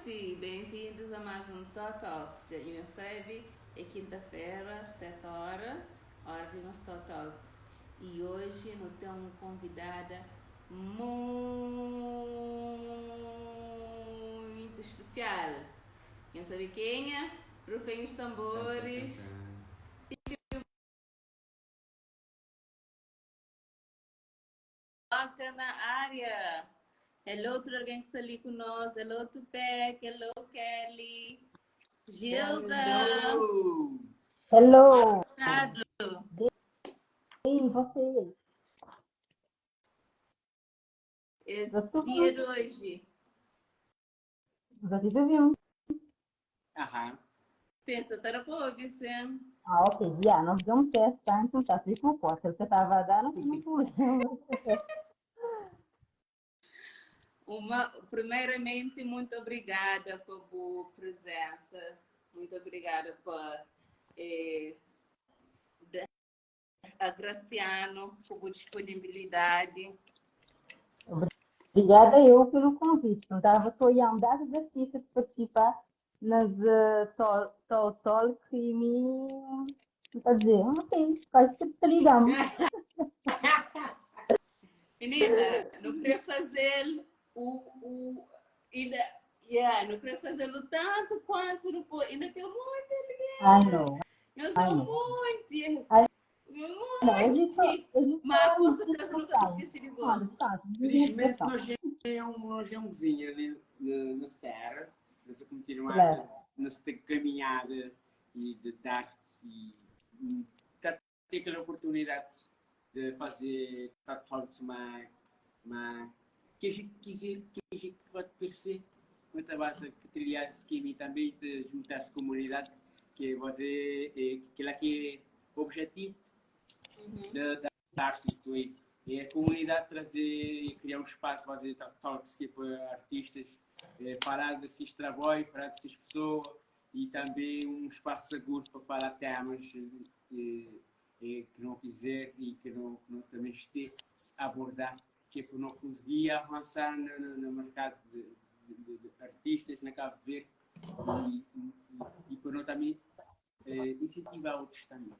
gente, bem-vindos a mais um Tot Talks. Já não sabe, é quinta-feira, 7 horas, hora de nos Tot Talks. E hoje nós temos uma convidada muito especial. Quem sabe quem é? Rufem os tambores. Toca na área. Hello, tudo alguém que está ali conosco. Hello, Tupec. Hello, Kelly. Gilda. Hello! Estado. Bem, vocês? Esse dia de hoje. Já te viu? Aham. Pensa, para pôr, Vicente. Ah, ok. Já, nós vamos um teste, tá? Então tá, fica com o posto. Você estava a dar, não problema. Primeiramente, muito obrigada por sua presença. Muito obrigada por a Graciano, por sua disponibilidade. Obrigada eu pelo convite. Não estava só a andar de artistas de participar nas Talk e me está a dizer, ok, faz que te ligamos. Menina, não queria fazer não queria fazê-lo tanto quanto não pôr. Ainda tem muito Ai, não. Eu Ai, sou não. muito. Não, eles Mas com são certeza nunca te desconfortáveis. esqueci de Não, boa. descansa. Felizmente nós temos vizinho ali na terra. Nós vamos continuar nesta caminhada e de dar-te e ter aquela oportunidade de fazer talvez uma que a gente quiser, que a gente pode parecer uma tabata que trilhar esquema e também de juntar-se à comunidade que você que é o objetivo de dar-se isto aí. É a comunidade trazer e criar um espaço, fazer talks para artistas, falar desses trabalhos, falar dessas pessoas e também um espaço seguro para falar temas que não quiser e que não também esteja a abordar, que é para não conseguir avançar no mercado de artistas na Cabo Verde e para não também incentivar outros também.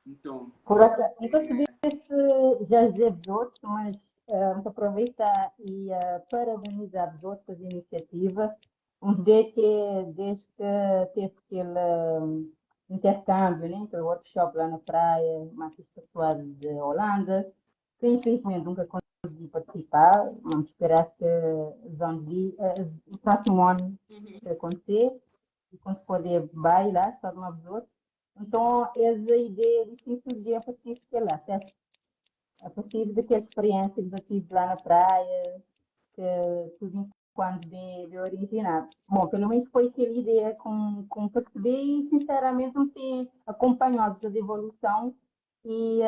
Então, Por acaso, nunca sabia se já dizer dos outros, mas vamos aproveitar e parabenizar os outros pela iniciativa. Uns desde que teve aquele intercâmbio, né, aquele workshop lá na praia, mais pessoal de Holanda, que infelizmente nunca consegui participar. Vamos esperar que o próximo ano vai acontecer e quando poder vai lá, estar de uma outros. Então, essa ideia de se surgir a partir de que lá, certo? A partir daquela experiência que eu tive lá na praia, que tudo quando de original. Bom, pelo menos foi aquela ideia com percebi e, sinceramente, não tem acompanhado a evolução e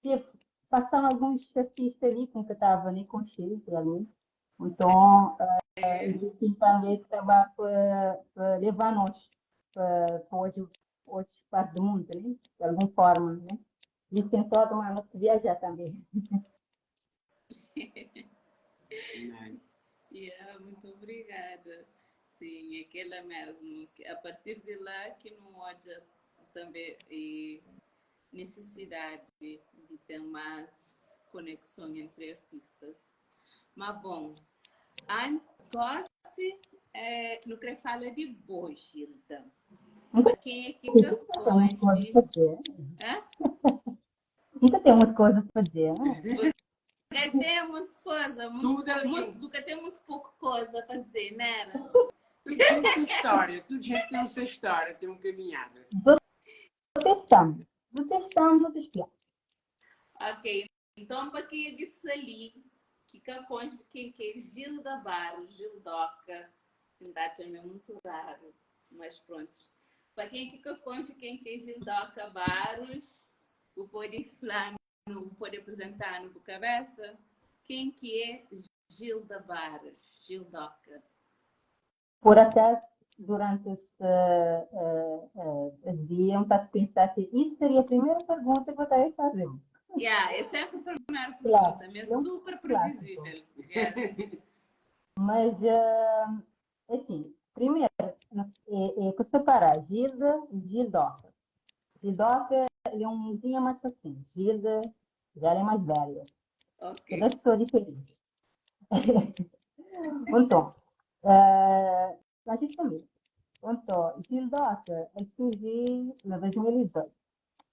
teve, passaram alguns artistas ali com que estava nem consciente realmente. Então, existe também trabalho para levar nós para outras partes do mundo, né? De alguma forma, né? Isso tem todo uma noite viajar também. Muito obrigada. Sim, aquela mesmo. A partir de lá que não haja também necessidade de ter mais conexão entre artistas. Mas bom, antes não quero falar de boa, Gilda. Para quem é que conche? Nunca tem umas coisas para dizer, né? Porque tem muita coisa, porque tem muito pouca coisa para dizer, né? Tudo gente tem história, tudo gente tem uma história, tem uma caminhada. Vou testando, vou explicar. Ok, então para quem disse ali, que conche quem que é Gilda Barros, Gildoca, que é muito raro, mas pronto. Para quem que conche quem que é Gildoca Barros, o pode falar, pode apresentar no cabeça, quem que é Gilda Barros, Gildoca? Por acaso, durante esse dia, eu estava a pensar que isso seria a primeira pergunta que eu estava a fazer. É sempre a primeira pergunta, é super previsível. Mas, assim, que separar Gilda e Gildoca. Gildoca é um mozinha mais paciente. Gilda já é mais velha. Ok. Das pessoas diferentes. Então, mas isso também. Então, Gildoca surgiu em 2018,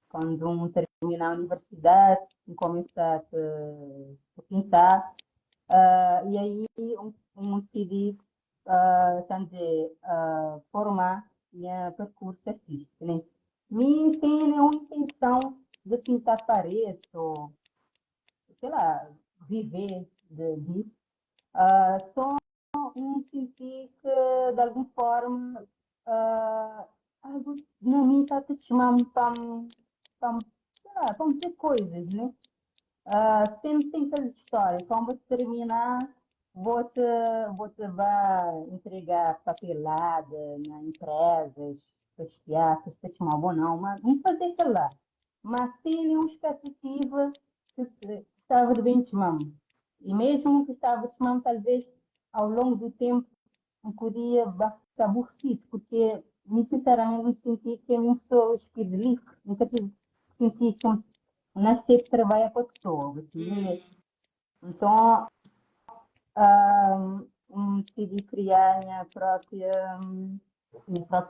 quando termina a universidade e começa a pintar. E aí decidi formar minha percurso artístico, né? Nem sem nenhuma intenção de pintar paredes ou, sei lá, viver disso. Só senti que, de alguma forma, algo na mim está a chamar-me para meter coisas, né? Sempre tem aquela história. Quando vou terminar, vou-te vai entregar papelada nas empresas, para espiar, se está chamar ou não, mas vamos fazer aquilo lá. Mas tem uma expectativa que estava de bem chamando. E mesmo que estava de chamando, talvez ao longo do tempo, eu podia ficar aborrecido, porque, sinceramente, senti que eu não sou espírito livre. Nunca senti que nascer para trabalhar para a pessoa. Então, decidi criar minha própria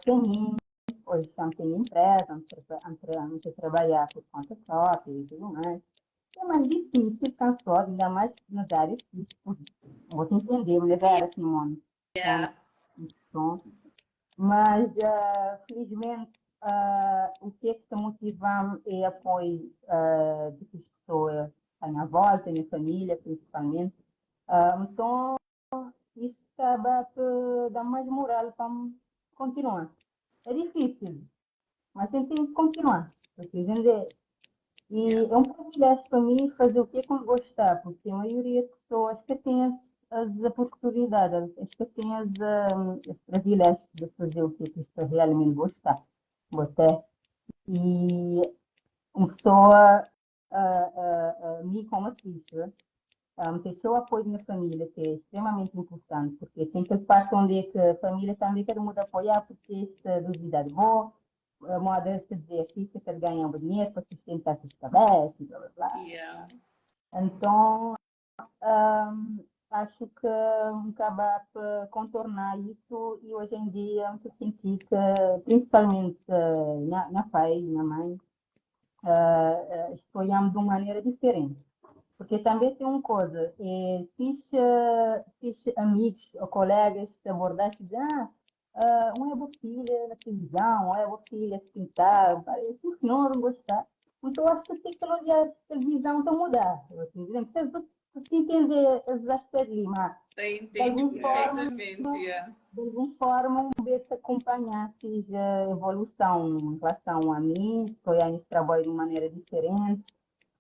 caminho. Hoje não tenho empresa, ando a trabalhar por conta própria e tudo mais. É mais difícil, cansado, ainda mais nas áreas físicas. Vou te entender, mulher era assim, mano. Yeah. Então, mas, felizmente, o que é que está motivando é apoio de pessoas à minha volta, à minha família, principalmente. Então, isso acaba por dar mais moral para continuar. É difícil, mas tem que continuar. Porque, entender? E é um privilégio para mim fazer o que é que eu gostar, porque a maioria das pessoas que têm as oportunidades, as que têm os privilégios de fazer o que é que está realmente gostar. Até. E uma pessoa, me como artista, ter seu apoio da minha família, que é extremamente importante, porque tem aquele parte onde é que a família também quer muito apoiar, porque esta duvidade boa, a moda quer dizer, artista quer ganhar dinheiro para sustentar as cabeças, blá blá blá. Yeah. Então, acho que acaba por contornar isso e hoje em dia eu senti que, principalmente na pai, na mãe, estou olhando de uma maneira diferente. Porque também tem uma coisa, se amigos ou colegas te abordarem e dizem, uma é boa filha na televisão, uma é boa filha a se pintar, parece que não gostar. Então, eu acho que tem que elogiar a televisão para mudar. Assim, se entender os aspectos ali, mas de Entendi alguma forma, perfeitamente. Yeah. de alguma forma, ver-te acompanhar a evolução em relação a mim, foi a gente trabalho de maneira diferente.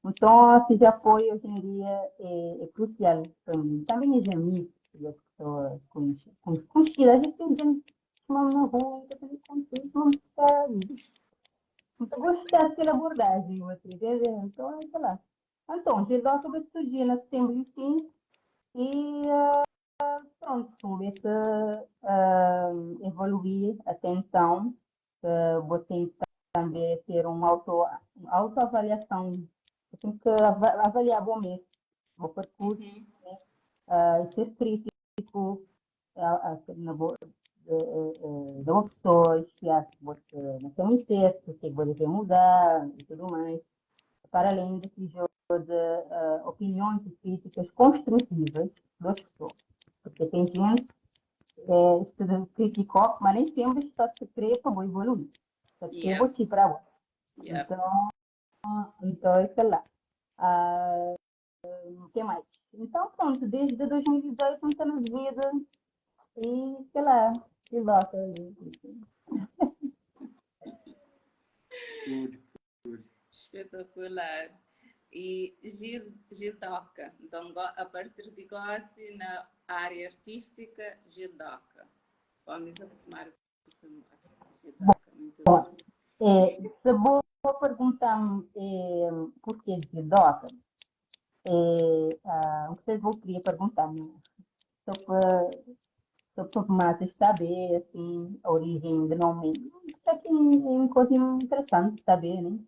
Então, esse apoio hoje em dia é crucial para mim. Também os amigos, as pessoas conhecidas, a gente tem gente que chamamos na rua, que fazer contigo, não sabe. Então, gostar daquela abordagem, você entendeu? Então, sei lá. Então, Gildo acabou de surgir em setembro de 5 e pronto, vamos ver se evoluir até então. Vou tentar também ter uma autoavaliação. Eu tenho que avaliar bom mês, o percurso, e ser crítico na boa, de uma pessoa, espiar se você não tem certo, o que você quer mudar e tudo mais. Para além desse jogo de opiniões e críticas construtivas das pessoas. Porque tem gente que criticou, mas nem sempre está se crê para evoluir. Está se crê Yep. para você. Yep. Então, isso lá. O que mais? Então, pronto, desde 2018 não estamos vida e, sei lá, que volta. Espetacular. E Gildoca. Então, a partir de agora, na área artística, Gildoca. Vamos acostumar com Gildoca. Muito bom. Se vou perguntar por que Gildoca, não sei se vou querer perguntar, só para mas saber, assim, a origem do nome. Isso aqui é uma coisa interessante saber, né?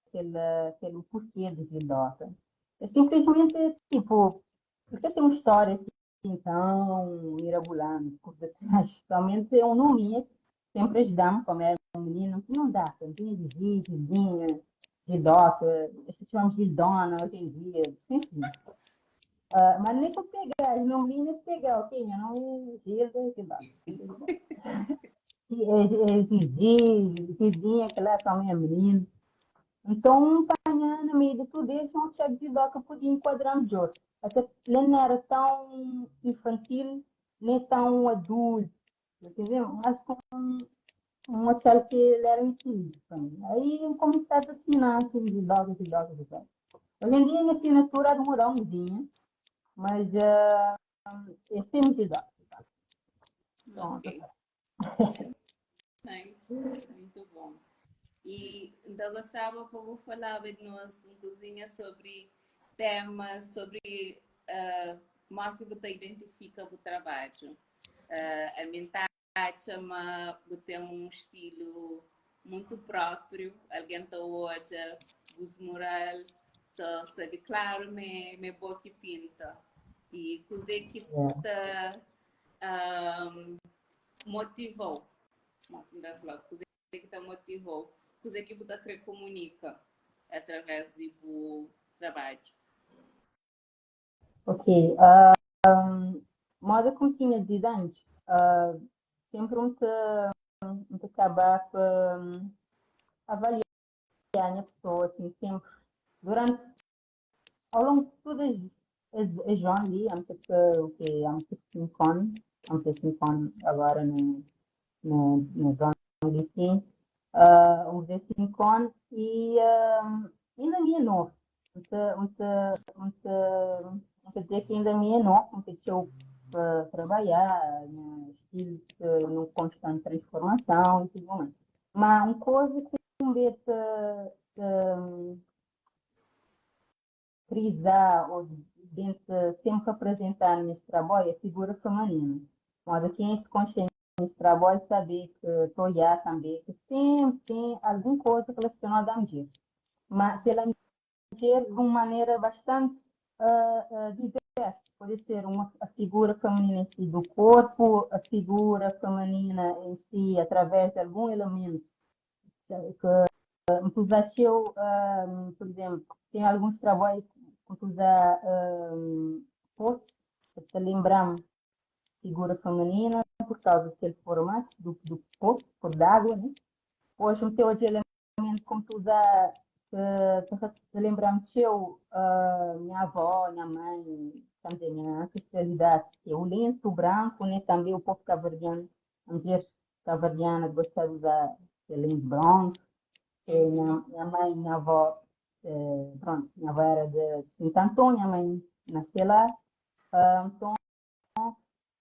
Aquele porquê de Gildoca. É simplesmente, tipo, porque tem uma história assim, tão mirabolante por detrás. Somente é um nome que sempre ajudamos, como é um menino, que não dá, Gildinha, Gildinha, Gildoca, se chamamos Gildona hoje em dia, sempre. Mas nem para pegar, não li nem pegar, ok? Eu não Gilda, Gildoca. Gigi, Gildinha, que lá é só minha menina. Então, no meio de tudo isso, um chefe de doca podia enquadrar melhor. Até ele não era tão infantil, nem tão adulto. Entendeu? Acho que um hotel que ele era um equilíbrio. Aí eu comecei a assinar assim, de doca, de doca, de doca. Hoje em dia, a assinatura demora um dia, mas é sempre de doca. Pronto. Ok. Nice. Muito bom. E então gostava como falava de nós um cozinha sobre temas, sobre como que você identifica o trabalho. A mentalidade chama de ter um estilo muito próprio, alguém está hoje, os moral, tá, sabe, claro, me boa que pinta. E coisa que te motivou, coisa que te motivou, coisa que você quer comunica através do trabalho. Ok. Moda como tinha dito antes, sempre muito acabar por avaliar a pessoa, assim, sempre, durante, ao longo de todas as anos ali, há muito 5 anos, agora na zona de assim, uns 5 anos, e ainda me é novo, muito dizer que ainda me é novo, muito deixou para trabalhar, no estilo, no constante transformação e tudo mais. Mas uma coisa que um vez frisar ou sempre apresentar nesse trabalho é a figura feminina. Mas quem se consciente nesse trabalho saber que estou olhar também, que sempre tem alguma coisa relacionada à mulher. Mas pela mulher de uma maneira bastante diversa. Pode ser a figura feminina em si do corpo, a figura feminina em si através de algum elemento que usou, por exemplo, tem alguns trabalhos que usa fotos, para lembrar figura feminina por causa daquele formato do corpo, por d'água, né? Hoje um teu elemento como tu usa te lembramos eu, minha avó, minha mãe, também minha ancestralidade, que é o lenço branco, né? Também o povo cabo-verdiano, a mulher cabo-verdiana gosta de usar lenço branco. Minha mãe, minha avó, pronto, minha avó era de Santo Antônio, minha mãe nasceu lá, então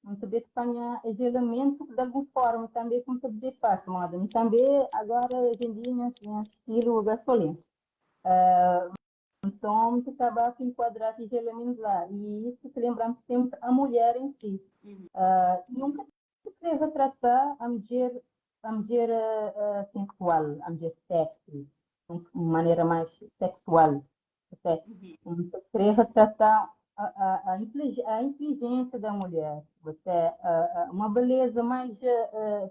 muito de Espanha é elemento de alguma forma também como te dizer parte moda, mas também agora hoje em dia tinha estilo gasolina. Então, muito acaba a enquadrar esses elementos lá. E isso que lembramos sempre a mulher em si. Nunca se quer retratar a mulher sensual, a mulher sexy, de uma maneira mais sexual. Até. Nunca se quer retratar a inteligência da mulher, uma beleza mais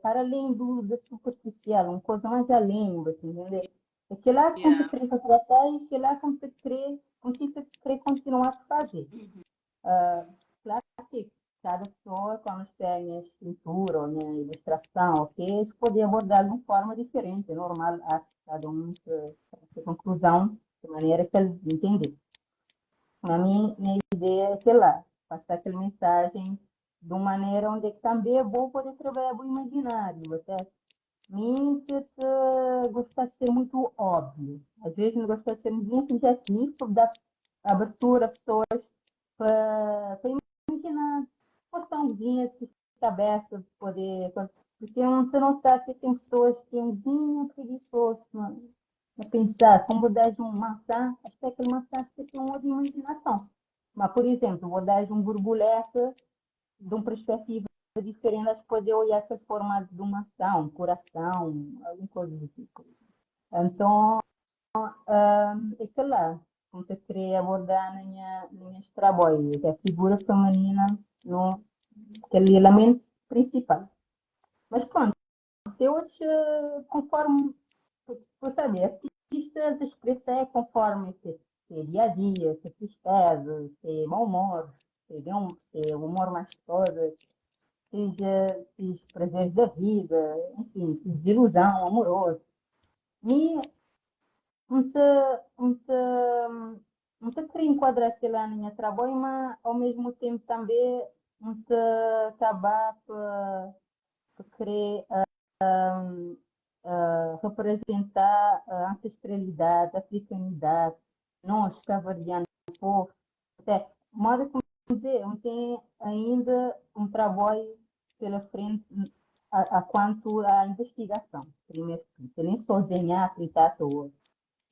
para além do superficial, uma coisa mais além, você entendeu? É que lá como você quer tratar e que lá como você quer continuar a fazer. Claro que cada pessoa, quando tem a escritura ou a ilustração, ok, eles podem abordar de uma forma diferente, é normal, cada um a conclusão de maneira que ele entender. A minha ideia é que lá, passar aquela mensagem de uma maneira onde também é bom poder trabalhar o imaginário, até mim que gosta de ser muito óbvio. Às vezes não gosta de ser muito subjetivo, dar abertura a pessoas para imaginar portãozinhas de cabeça, poder. Porque você não está que tem pessoas que é preguiçoso, a pensar, como dar de uma maçã, acho que aquele maçã tem uma imaginação. Mas, por exemplo, vou dar de um borboleta de uma perspectiva diferente, elas podem olhar essa forma de uma ação, coração, alguma coisa do tipo. Então, é que lá, como eu queria abordar na minha trabalho, é a figura feminina no aquele elemento principal. Mas pronto, eu acho, conforme, por saber, artistas expressa conforme se dia a dia, se tristeza, se mau humor, se humor mais todo, seja prazeres da vida, enfim, se desilusão amorosa. E muita, muita queria enquadrar aquilo na minha trabalho, mas ao mesmo tempo também muita acabar por querer representar a ancestralidade, a africanidade, nós, cabo-verdianos, povo. Até, modo como dizer, não tem ainda um trabalho pela frente a quanto à investigação. Primeiro, nem só desenhar, fritar à toa.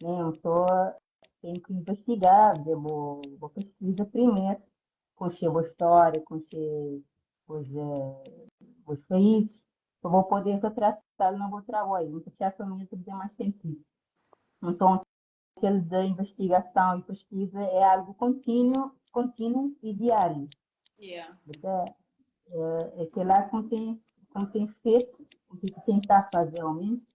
Nem eu só tenho que investigar, vou pesquisa primeiro, conhecer a história, conhecer os, os países, eu vou poder retratar no meu trabalho. Então, certamente fazer mais sentido. Então, aquele da investigação e pesquisa é algo contínuo e diário. Yeah. É que lá como tem feito, o que tentar fazer realmente,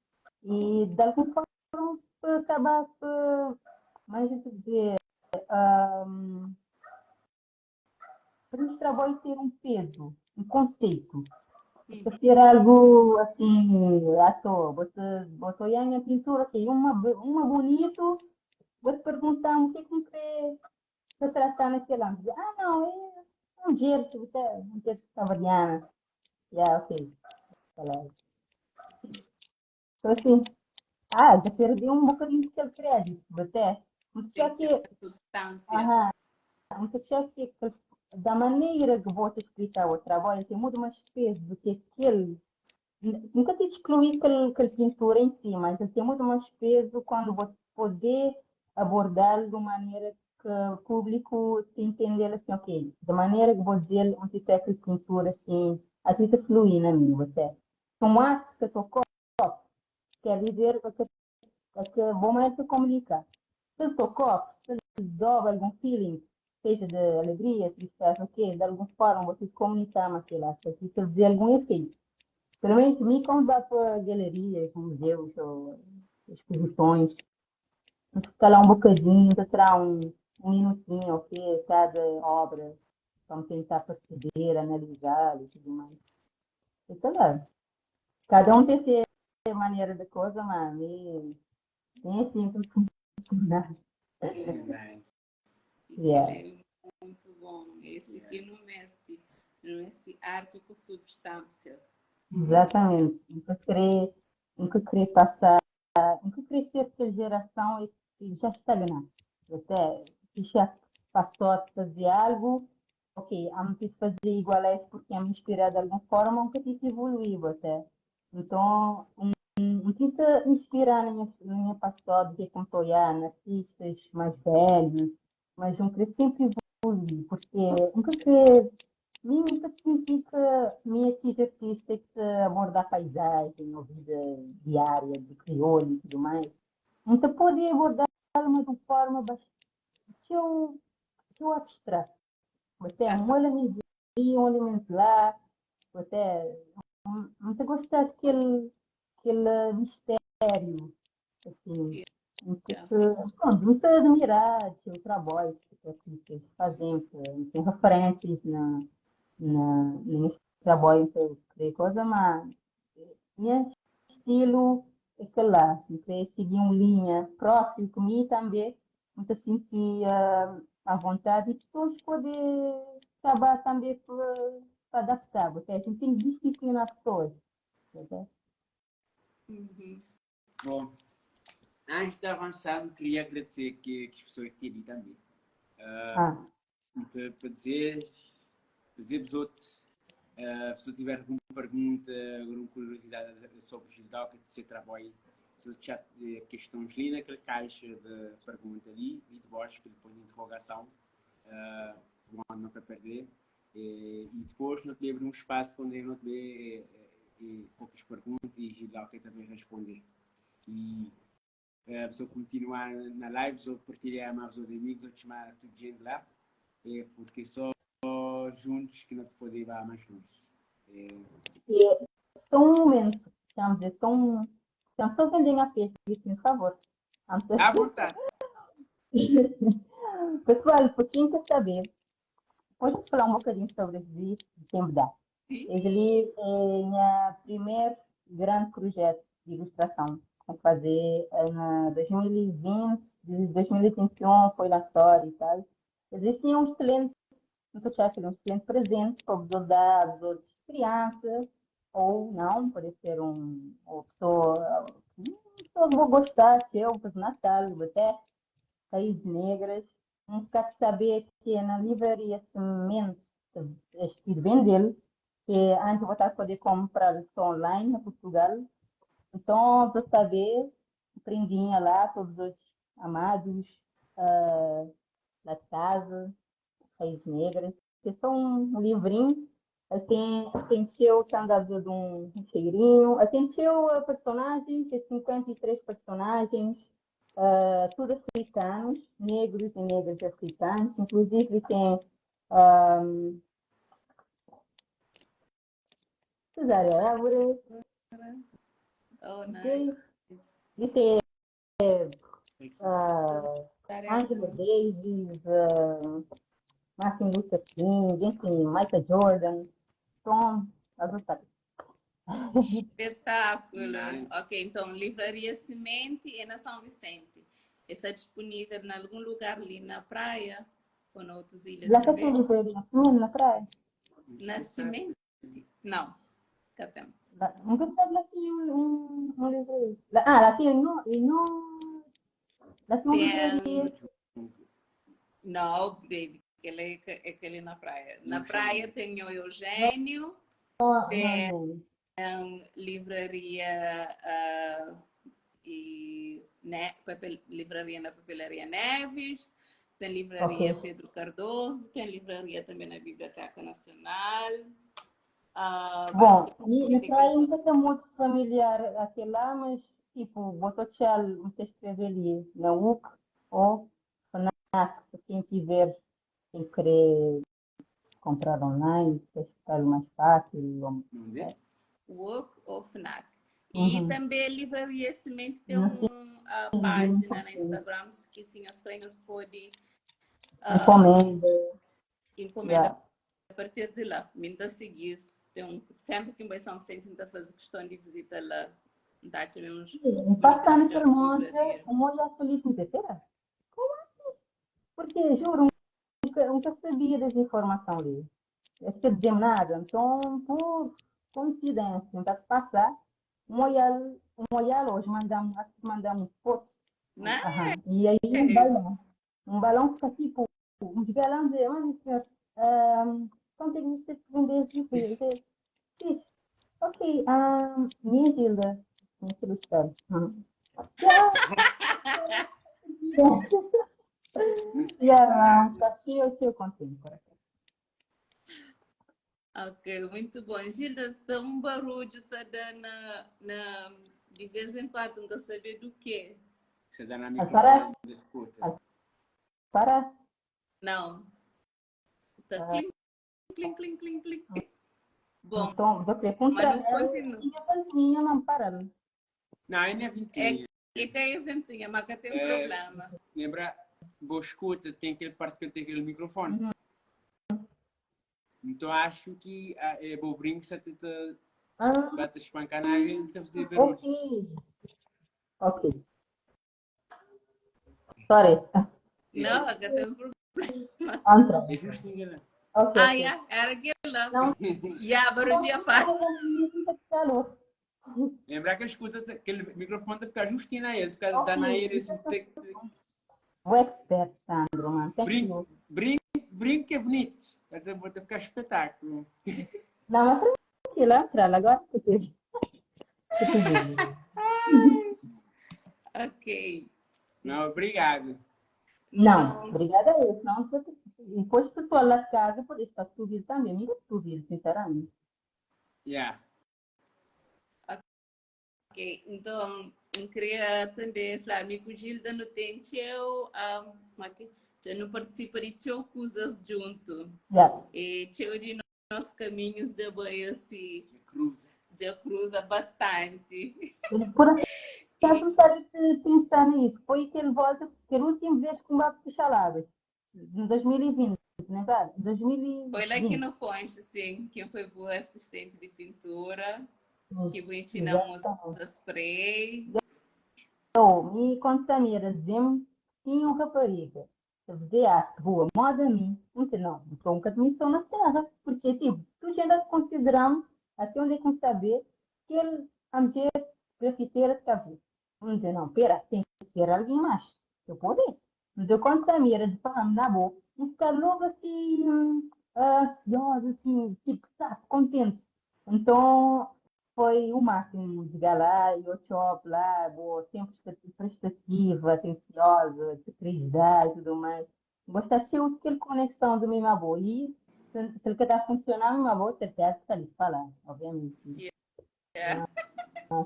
e de alguma forma acabar por, mais a dizer, para esse trabalho ter um peso, um conceito. Para ter algo assim, à toa, você olhar a pintura, ok, uma bonito, vou te perguntar o que é que você está tratando naquele âmbito. Ah, não, é um gesto, um gesto cavaliana. Yeah, ok. Falei. Então, assim, já perdi um bocadinho de seu crédito, até. Mas já Tem que que, ter substância. aham, mas já que, da maneira que vou te explicar o trabalho, tem muito mais peso do que aquele. Nunca te excluí aquele pintura em si, mas ele tem muito mais peso quando você poder abordá-lo de uma maneira que o público te entender assim, ok, da maneira que vou dizer onde tem aquela pintura assim, a vida flui na minha, até. Um ato que tocou, quer dizer que vou mais te comunicar. Se tocou, se dobra algum feeling, seja de alegria, tristeza, ok, de alguma forma você comunicar aquilo, se dizer algum efeito. Pelo menos me convidar para galerias, museus ou exposições, ficar lá um bocadinho, tirar um minutinho, ok, cada obra, vamos tentar perceber, analisar e tudo mais. Então, cada um tem sua maneira de coisa, mas nem assim que funciona. Nice. Yeah, Ele é muito bom. Esse aqui não mestre arte com substância. exatamente. Nunca querer passar, nunca querer ser essa geração e já estagnar. Até já passou a fazer algo, ok, amo que fazer igual a isso porque me inspirar de alguma forma, nunca tive evoluído até. Então, tenta inspirar na minha passada, que é como estou artistas mais velhos, mas não querer sempre evoluir, porque nunca querer nunca significa minha atividade artística abordar a paisagem, a vida diária do crioulo e tudo mais. Então, poder abordar de uma forma bastante abstrata. Até um elemento aqui, um elemento lá, até não te gostar aquele mistério, assim. Pronto, muito admirar o seu trabalho que vocês fazem, que tem referências nesse trabalho que eu criei coisa, mas meu estilo é aquele lá, eu queria seguir uma linha própria comigo também, muito sentir à vontade e pessoas poderem acabar também por adaptar, porque a gente tem que disciplinar pessoas. Entendeu? Bom, antes de avançar, queria agradecer que as pessoas aqui também. Ah, Para dizer-vos outros, se tiver alguma pergunta, alguma curiosidade sobre o Gildoca, de seu trabalho, se chat questões ali naquela caixa de pergunta ali, e de baixo, que ele põe de interrogação, não quer perder. E depois não te abrir um espaço onde eu não te dê poucas perguntas e lá que também responder. E a pessoa continuar na live, ou partilhar mais os amigos, ou chamar tudo gente lá, porque só juntos que não te podem ir mais longe. E só um momento, vamos dizer, só vendem a peixe, por favor. À vontade. Pessoal, para quem quer saber, podes falar um bocadinho sobre esse livro de quem me dá. Esse livro é o meu primeiro grande projeto de ilustração. Vou fazer em 2020, de 2021 foi na história e tal. Existia um excelente, um excelente presente para os dar às outras crianças, ou não, pode ser uma pessoa que vou gostar, que eu, para o Natal, até Raízes Negras. Um bocado de saber que é na livraria Semente, que vendê-lo, que antes eu vou estar a poder comprar só online em Portugal. Então, para saber, prendinha lá, todos os amados da casa, Raízes Negras, que são um livrinho. Tem seu que anda de um cheirinho. Tem seu personagem, que 53 personagens, tudo africanos, negros e negras africanos. Inclusive tem Cesária Évora, Oh, okay? nice. E tem Angela Davis, Martin Luther King, enfim, Michael Jordan, Tom, Espetáculo. Nice. Ok, então, Livraria Semente e na São Vicente. Está disponível em algum lugar ali na praia ou em outras ilhas lá que também? tem livraria, na praia. Na Semente? Não, cá tem. Nunca sabe lá tem um livraria. Lá tem lá tem uma livraria. Não, baby, aquele na praia. Na praia tem o Eugênio, tem livraria livraria na Papelaria Neves, tem livraria Ok. Pedro Cardoso, tem livraria também na Biblioteca Nacional. Bom, e na praia nunca está muito familiar aquele lá, mas tipo, botou tchau, você escrever ali na UC ou FNAC, para quem tiver, quem querer comprar online, se ficar mais fácil. UOC ou FNAC. E Uhum. também a Livraria Semente tem Não sei uma um página no pouquinho. Instagram que sim, os treinos podem Encomenda. encomenda Yeah. a partir de lá. Minta seguir. Sempre que em São Vicente ainda faz questão de visita lá. Tá, tivemos Passando por monte, olha Felipe Pera. Como assim? Porque, juro, nunca sabia dessa informação ali. Acho que dizer nada. Então, por coincidência, então passar, hoje acho que mandamos fotos. Né? E aí um balão fica tipo, uns galões de, mas senhor, quanto é que você vender esse livro? Sim, ok, minha Gilda, minha ilustrada. Já, assim eu sei o conteúdo. Ok, muito bom. Gilda, se dá um barulho, tá dando de vez em quando, não saber do quê? Você dá na microfone da escuta. Para? Não. Tá clim, clim, clim, clim, clim. Bom, então, você mas não continua. Tinha não para. Não, é na ventinha. É que é ventinha, mas que tem problema. Lembra, boa escuta, tem aquele parte que tem aquele microfone. Então acho que é bom brinco se tenta bate espancar na área e fazer barulho. Ok. Sorry. Não, que tem problema. É justinho, né? Ok. Yeah, era aquela. Não. Barulhinha faz. Lembrar que a escuta, aquele microfone está a ficar justinho na ele, ficar dar na ele assim. O expert, Sandro, mano. Brinco é bonito. Vou ter que ficar espetáculo. Não, mas tranquila, entra agora que te Ok. Não, obrigado. Não, obrigada a eu. Não, E depois o pessoal lá de casa pode estar tudo também, amigo, tudo, sinceramente. Yeah. Ok, então, eu queria também falar, amigo Gilda, não tem já não participa de teu coisas junto. Yeah. E teu de nossos caminhos de banho, assim, Cruza. já cruza bastante. Por acaso, estar a pensar nisso, foi aquele volta, que a última vez que me bateu de chaladas, em 2020, não é verdade? Foi lá que 2020. não consta, assim, quem foi boa assistente de pintura, que vou ensinar Exatamente. a spray. E quando Samira dizia-me, tinha uma rapariga, a fazer arte, rua, moda a mim, não, então nunca de missão na terra, porque tipo, tu já ainda consideramos, até onde é que saber, que ele, a mulher grafiteira está a ver. Não, pera, tem que ser alguém mais, eu poder. Mas eu quando Samira de falar na boca, e ficar logo assim, ansiosa, assim, tipo, sabe, contente. Então, foi o máximo chegar lá e o shop lá, boa, sempre prestativa, atenciosa, de querer dar e tudo mais. Gostar de ter aquela conexão do mesmo avô. E se ele está funcionando, meu avô, certeza que está ali falar, obviamente. Yeah.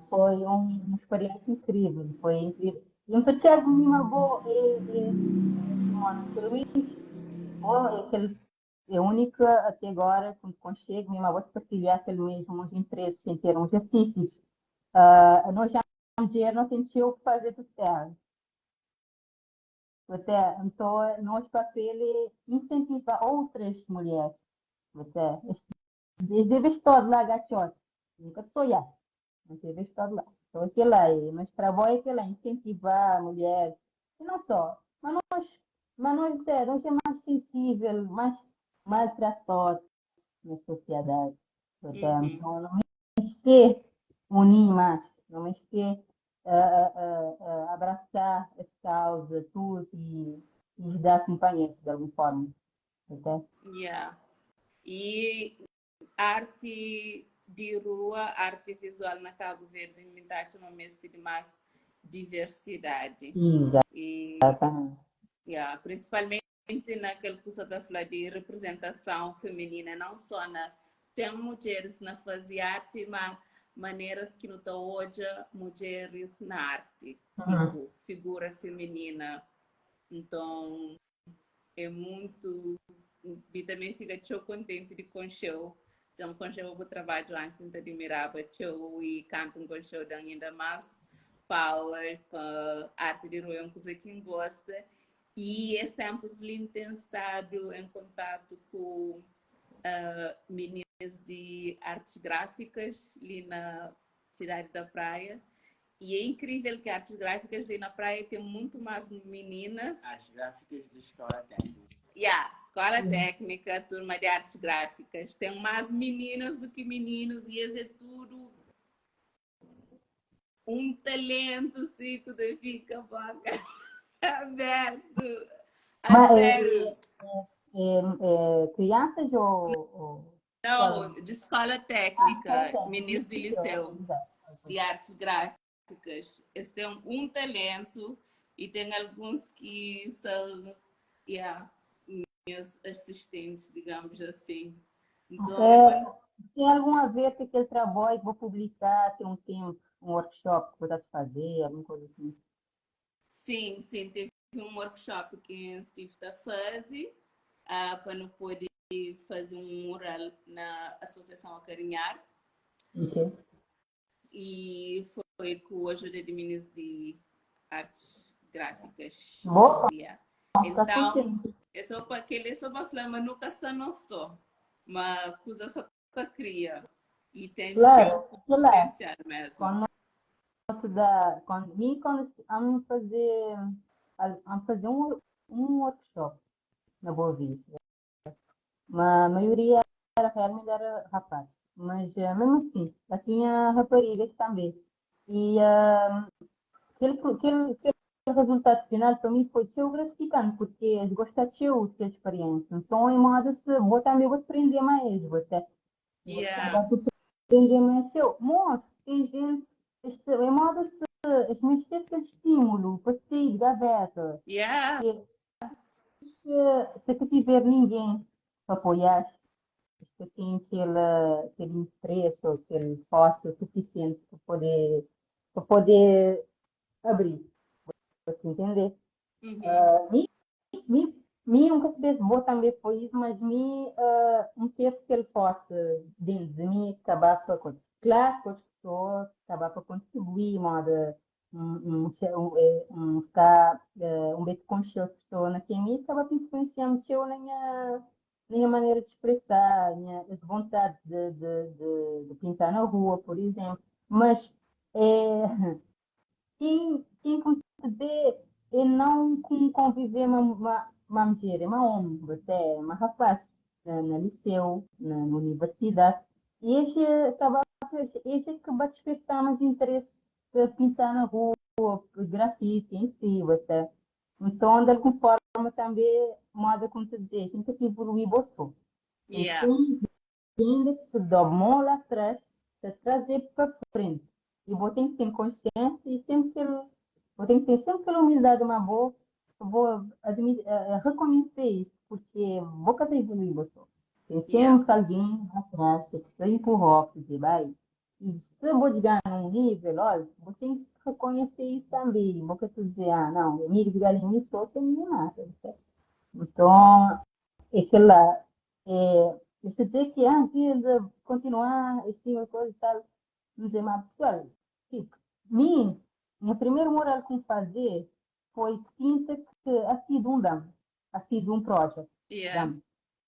Foi uma experiência incrível, foi incrível. E um terceiro do meu avô Simone Cruz, é aquele é única até agora, quando chego, mesmo a vou partilhar aquele mesmo os interesses em termos artísticos. Nós já mulher não tem o que fazer dos terras. Até, então, nosso papel é incentivar outras mulheres. Até, eles devem estar lá, gachotes. Nunca estou lá. Mas devem estar lá. Então, aquilo aí, mas trabalho é aquilo aí, incentivar a mulher. E não só. Nós é mais sensível, mais maltratado na sociedade. Portanto, Uhum. não esquecer unir mais, não esquecer abraçar as causas, tudo e dar acompanhamento de alguma forma. Okay? Yeah. E arte de rua, arte visual na Cabo Verde, me dá uma mesa de mais diversidade. E Exatamente. yeah, principalmente naquele que você está falando de representação feminina, não só na. Tem mulheres na fazer arte, mas maneiras que não estão hoje mulheres na arte, Uhum. tipo figura feminina. Então, é muito. E também fica tão contente de conhecer. Então, conhecer o trabalho antes de admirava teu e canto com show ainda mais power para arte de rua, coisa que gosta. E esses tempos Lin tem estado em contato com meninas de artes gráficas ali na cidade da Praia. E é incrível que artes gráficas ali na Praia tem muito mais meninas. As gráficas da escola técnica. Escola técnica, turma de artes gráficas. Tem mais meninas do que meninos e isso é tudo um talento, Cico, de fica boca aberto. A Mas sério. crianças ou Não, de escola técnica, técnicas? meninos de liceu, de artes gráficas. Eles têm um talento e tem alguns que são minhas assistentes, digamos assim. Então, Tem algum a ver com aquele trabalho que vou publicar, tem um tempo, um workshop que vou dar de fazer, alguma coisa assim. sim, teve um workshop que o Steve está fazendo para não poder fazer um mural na Associação Acarinhar Okay. e foi com a ajuda de meninos de artes gráficas. Vou Yeah. ficar Então, contente. é só para aquele só para falar, mas nunca só não estou, mas coisa só para criar e tem Claro, o claro. potencial mesmo. Quando quando vamos fazer um workshop na Boa Vista. A maioria realmente era rapaz. Mas mesmo assim, já tinha raparigas também. E aquele resultado final para mim foi tão gratificante, porque eles gostaram da experiência. Então, em modo se vou também vou aprender mais, vou Yeah, aprender mais. Moço, tem gente, em modo se, as mulheres têm estímulo para sair da gaveta. yeah, se tu tiver ninguém para apoiar, se tem aquele interesse ou aquele força suficiente para poder abrir, para te entender. Uhum. Me, me, me nunca se vou também foi isso, mas me não teve aquele força dentro de mim acabar para claro que as pessoas acabar para contribuir, moda ficar um bem consciente de pessoa na que mim acaba por influenciar muito na minha maneira de expressar, as vontades de pintar na rua, por exemplo. Mas é, quem conviver e não conviver uma mulher, uma homem, até uma rapaz, na liceu, na universidade, e este acaba este que vai despertar mais interesse de pintar na rua, grafite em si, até. Então, de alguma forma, também, moda como tu dizes, a gente tem que evoluir bastante. Yeah. Então, ainda que dá mão lá atrás, para trazer para frente. E vou ter que ter consciência e sempre ter, vou ter que ter sempre aquela humildade uma boa, vou reconhecer isso, porque vou cada evoluir, você. Tem Yeah. sempre alguém atrás que te empurrar, para dizer, vai. E se eu vou chegar num nível, olha, vou ter que reconhecer isso também. Vou te dizer, ah, não, o nível de galinha só tem nada. Então, é que lá, isso dizer que antes de continuar assim, uma coisa e tal, dizer, mas pessoal, tipo, minha primeira moral que fazer foi tinta que ha sido um dam, ha sido um projeto, Yeah. dam.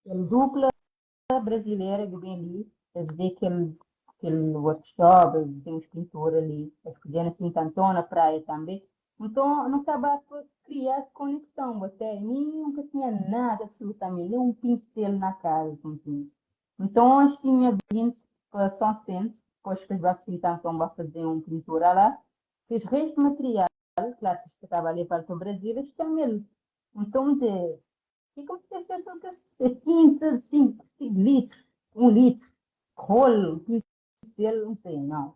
Ele dupla brasileira que vem ali, quer dizer que aquele workshop, tem uns pintores ali, as crianças pintam na praia também. Então, não estava a criar essa conexão, até nem nunca tinha nada, absolutamente, nem um pincel na casa, assim. Então, acho que tinha 20 para São Vicente, depois que vai pintar, então vai fazer um pintura lá, fez resto de material, claro que estava a levar para o Brasil, está mesmo. Então, e como se fosse que 15, 5 litros, 1 litro, rolo, pincel, não sei, não.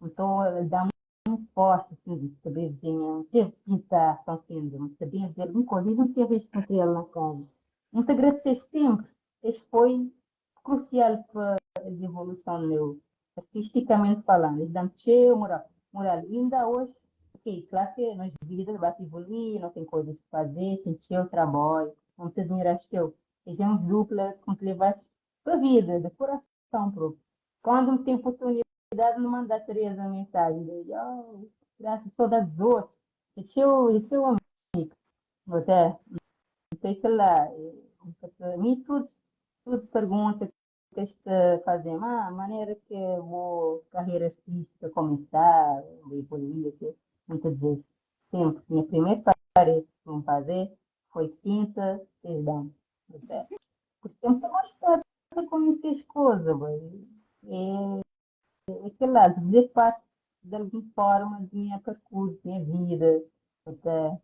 Então, dá muito forte, assim, de saber desenhar, teve que pintar, só sendo, não sabia dizer alguma coisa, e não teve este material na casa. Muito agradecer sempre, este foi crucial para a evolução meu, artisticamente falando, eles dão cheio, moral, ainda hoje, ok, claro que nas vidas vai evoluir, não tem coisas para fazer, tem cheio trabalho, não te admirar cheio, sejamos dupla, com que levar para a vida, de coração próprio. Quando tem oportunidade, não mandar Teresa mensagem, oh, graças a das outras, esse é o amigo, até, não sei se lá, mim tudo pergunta que este fazer, a maneira que eu vou carreira artística começar, vou evoluir, aqui, muitas vezes, sempre, minha primeira parede que vão fazer foi quinta, perdão, até, porque eu não gosto de conhecer as coisas, é que lá, fazer parte de alguma forma de minha percurso, minha vida, até,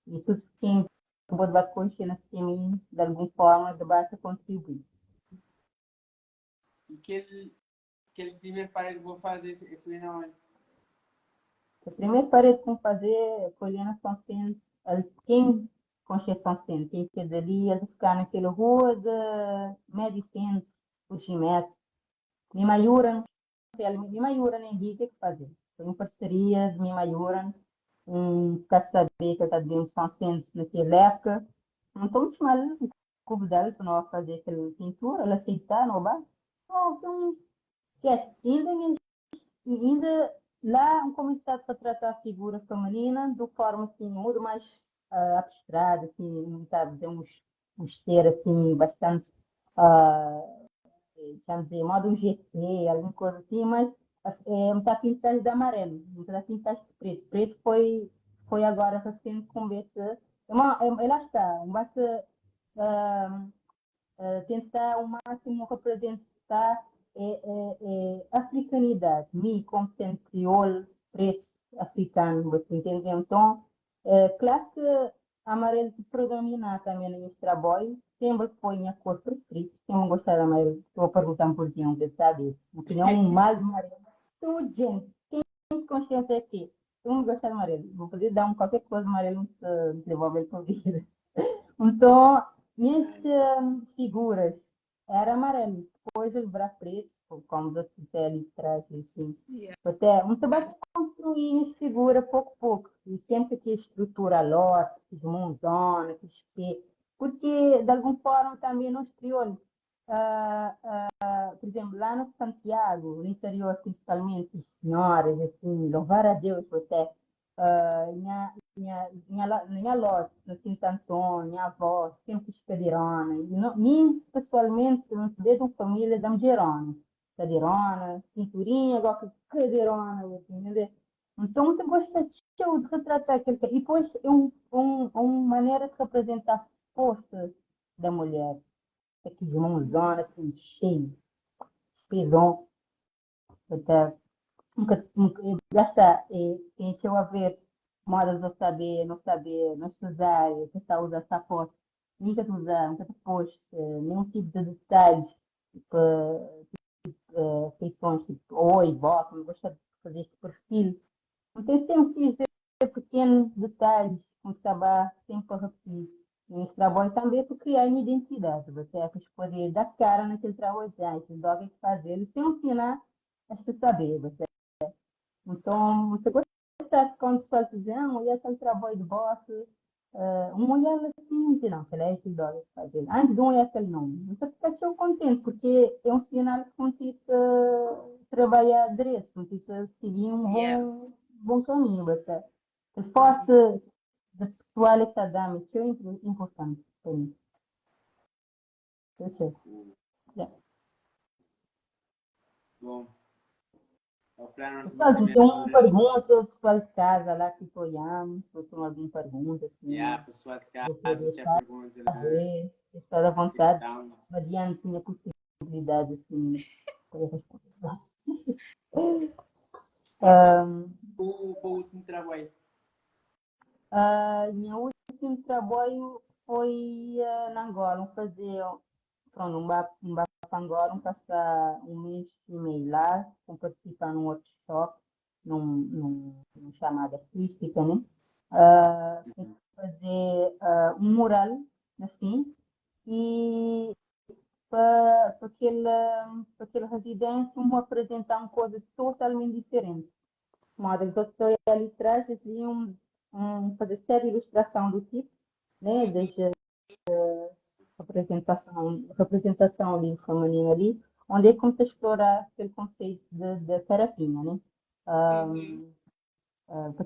e tudo que vou dar consciência de mim, de alguma forma, de basta contribuir. E aquele primeiro parede que vou fazer, eu fui na onde? A primeira parede que vou fazer, colhendo São Vicente, quem conhece São Vicente, quem quer dali, eles ficar naquela rua de Medicente, o Gimete, Mimayuran, Mimayuran Henrique que fazer. Foi uma parceria de Mimayuran, caçador que está dentro de São Vicente naquela época. Não estou muito mal convidada para nós fazer aquela pintura, ela aceitar, não vai? Então, ainda lá um começado a tratar a figura feminina de forma assim, muito mais abstrata, assim, sabe, de uns seres assim, bastante, uh, vamos dizer, modo um GT, alguma coisa assim, mas está pintado de amarelo, não está pintado de preto. Preto foi agora recente conversa. Lá está, basta tentar ao máximo representar africanidade, me como sendo crioulo, preto, africano, você entendeu? Então, claro que amarelo predomina também no meu trabalho, sempre foi minha cor preferida, sempre gostei de amarelo, estou perguntando por ti, não sabe? Não tinha um mais amarelo, tudo gente, quem consciência aqui? Eu não gostei de amarelo, vou poder dar qualquer coisa amarelo, se devolver para vida. Então, estas figuras era amarelo, depois ele virar preto, como você tem ali atrás, assim. Yeah. Até, muito bem construir as figuras pouco a pouco, e sempre que estrutura lote, que mãozona, que porque de alguma forma também nos criou, por exemplo, lá no Santiago, no interior principalmente, as senhoras, assim, louvar a Deus até, minha loja, no Santo Antônio, minha avó, sempre escadeirona. E mim, pessoalmente, não sou de uma família da Gerona. Cadeirona, cinturinha, igual que cadeirona, assim, entendeu? Então, eu gosto de retratar aquele. E depois, uma maneira de representar a força da mulher. Aqueles mãozona, assim, cheio, pesão. Até, lá está, quem chegou a ver modas do saber, não saber, não estudar, tentar usar sapato, nunca te usar, nunca te pôs nenhum tipo de detalhes, tipo, feições, tipo, oi, bota, não gosta de fazer este perfil. Então, sempre quis ver pequenos detalhes, como estava sempre a repetir. E esse trabalho também é para criar uma identidade, você é para poder dar cara naquele trabalho, esse dog que fazer, ele tem que ensinar a se saber, você então, você gosta quando o pessoal diz, ah, mulher tem trabalho de boxe, uma mulher assim, diz, não, que ela é estudiosa de fazer. Antes de um é aquele não. Você fica tão contente, porque é um sinal que consiste trabalhar direito, consiste seguir um Yeah. bom caminho. Você. Se fosse da pessoal que está dando, isso é importante para mim. Eu sei. Yeah. Bom, ao final nós Pessoal, também tem uma pergunta, o pessoal de casa lá que apoiamos, se tem alguma pergunta, assim. a pessoa de Eu casa, poder outra pergunta, né? saber, estar à vontade, Questão. adiante minha possibilidade assim, para responder. Ok. O último trabalho. Meu último trabalho foi na Angola, fazer, pronto, um para Angola, passar um mês e meio lá, participar num workshop, num chamada artística, né? Fazer um mural, assim, e para aquela residência, uma apresentar uma coisa totalmente diferente. Modo, então, estou ali atrás, assim, fazer série de ilustração do tipo, né, desde a representação ali feminina ali, onde é que começa a explorar aquele conceito de terapia, né? Uhum. Para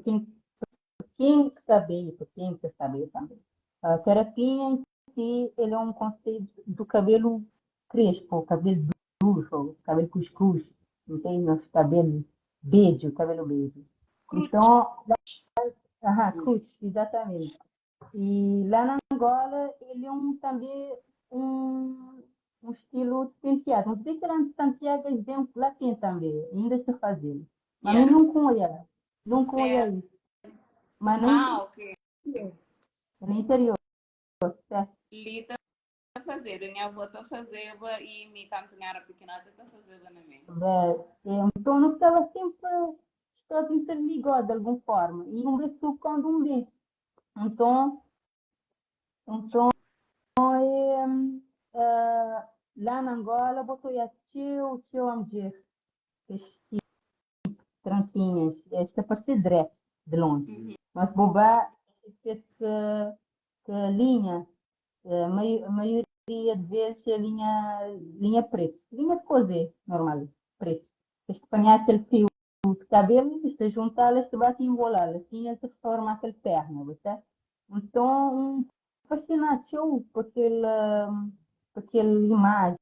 quem saber, para quem quer saber também. A terapia em si, ele é um conceito do cabelo crespo, cabelo duro, cabelo cuscuz, entende? Nosso cabelo beijo, cabelo beijo. Cruz. Então, cruz, exatamente. E lá na Angola, ele é também um, um estilo de penteado. Uns diferentes Santiago, exemplo, lá tem também, ainda se fazer. Mas eu Yeah. não conheço isso. Mas no Ok. no interior, certo? Lida a fazer, a minha avó está a fazer e me cantinhar a pequenata está a fazer na minha. Então, não estava sempre todo interligado de alguma forma. E um vez quando um vez. Então, então lá na Angola, botou a tio Amdir, trancinhas, esta parece dread de longe. Uhum. Mas boba, que linha, a maioria de vezes é linha preta, linha de cozer, normal, preto. Tens que apanhar aquele fio de cabelo, tens de juntá-las, te bate e enrolar, assim é que forma aquele perna, você? Então, fascinante eu por aquela imagem.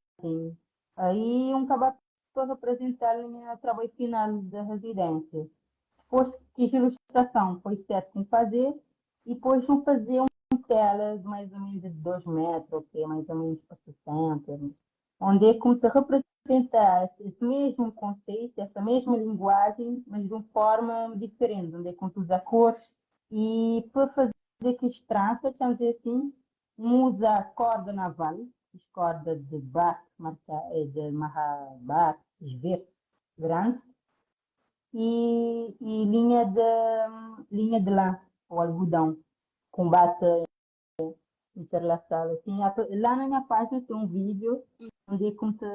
Aí, acabou por representar o meu trabalho final da residência. Depois fiz ilustração, foi certo em fazer, e depois vou fazer tela de mais ou menos de 2 metros, okay, mais ou menos para 60, onde é como se representar esse mesmo conceito, essa mesma linguagem, mas de uma forma diferente, onde é como se usa cores, e para fazer aqueles tranças, vamos dizer assim, usa corda naval, corda de bate, de marra bate, esverte, grande, e linha de lã, ou algodão, com bata interlaçá-lo. Assim, lá na minha página tem um vídeo onde eu como te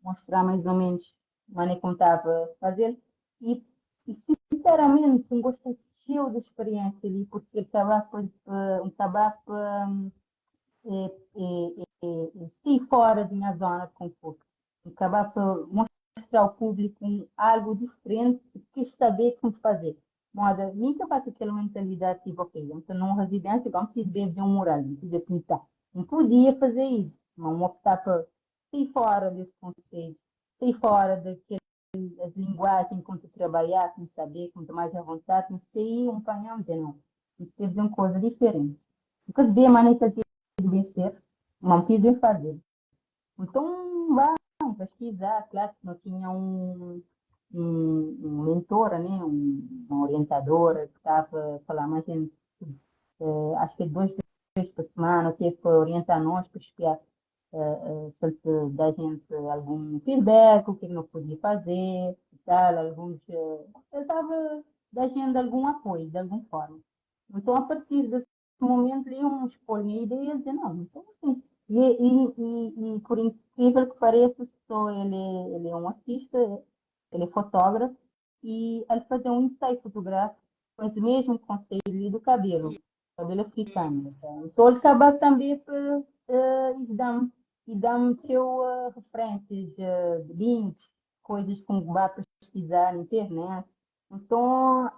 mostrar mais ou menos como estava a fazer. E, e sinceramente, um gostei cheio de experiência ali, porque ele estava um tabaco sim fora da minha zona de conforto. Acabar por mostrar ao público algo diferente, quis saber como fazer. Moda, nunca para aquela mentalidade tipo, ok, então numa residência, vamos ver um mural, não podia pintar. Não podia fazer isso, mas optar por sair fora desse conceito, sair fora daquelas linguagens com que trabalhar, com saber, com ter mais à vontade, não sei, um panhão, dizer não. Tem que fazer uma coisa diferente. Porque de maneira que devia ser, não quis fazer. Então, vá pesquisar, claro que não tinha um mentora, né? Uma orientadora que estava a falar, mas acho que 2 vezes por semana teve que orientar nós para espiar se da gente algum feedback, o que não podia fazer, e tal, alguns, eu estava da gente algum apoio, de alguma forma. Então, a partir desse momento, iam expor minha ideia e dizer, não, então assim, e por incrível que pareça, ele é um artista, ele é fotógrafo, e ele fazia um ensaio fotográfico com esse mesmo conceito ali do cabelo africano. Tá? Então, ele acaba também por e dá-me referências, de links, coisas como vá pesquisar na internet. Então,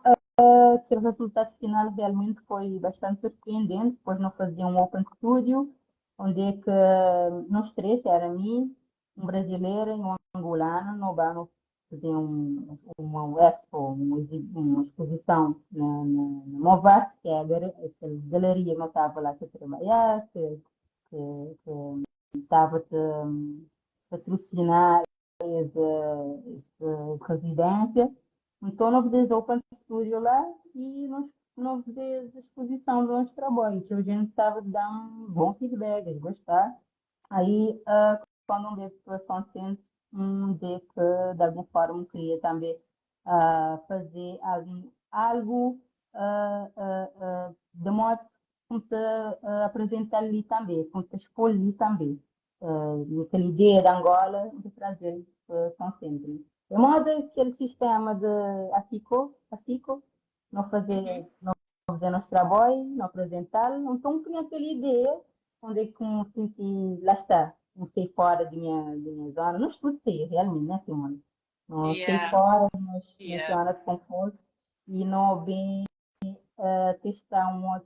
que o resultado final realmente foi bastante surpreendente, pois não fazia um Open Studio, onde é que nós três, era mim, um brasileiro e um angolano, no vamos fazer uma expo, uma exposição na Movat, que é a galeria que eu estava lá a trabalhar, que estava a patrocinar essa residência. Então, nós fizemos Open Studio lá e nós fizemos a exposição dos nossos trabalhos. A gente estava a dar um bom feedback, a gostar. Aí, quando um veio para São Centro, de que, de alguma forma, queria também fazer algo de modo como te apresentar ali também, como te expor ali também. Aquela ideia de Angola, de trazer para São Centro. De modo aquele sistema de ASICO, não fazer, não fazer nosso trabalho, não apresentá-lo, então tinha aquela ideia, onde é que me senti, lá está, não sei fora da minha zona, não estou sei realmente, né, Simone? Não sei Yeah, fora da minha yeah. zona de conforto e não bem testar uma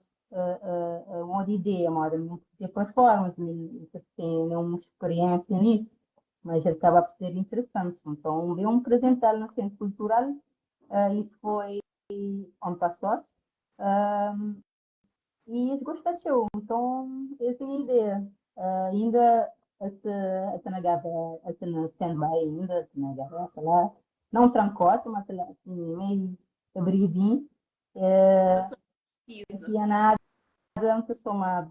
outra ideia, uma outra performance, eu tenho uma experiência nisso, mas acaba por ser interessante. Então, eu me apresentar no Centro Cultural, isso foi ano passado, ah, e gostei de show. Então, essa é a ideia. Ainda até na gaveta, até na stand-by ainda, até na gaveta lá. Não trancote, mas lá, assim, meio abrigadinho. Isso só Não pesquisa. tinha nada, não que somado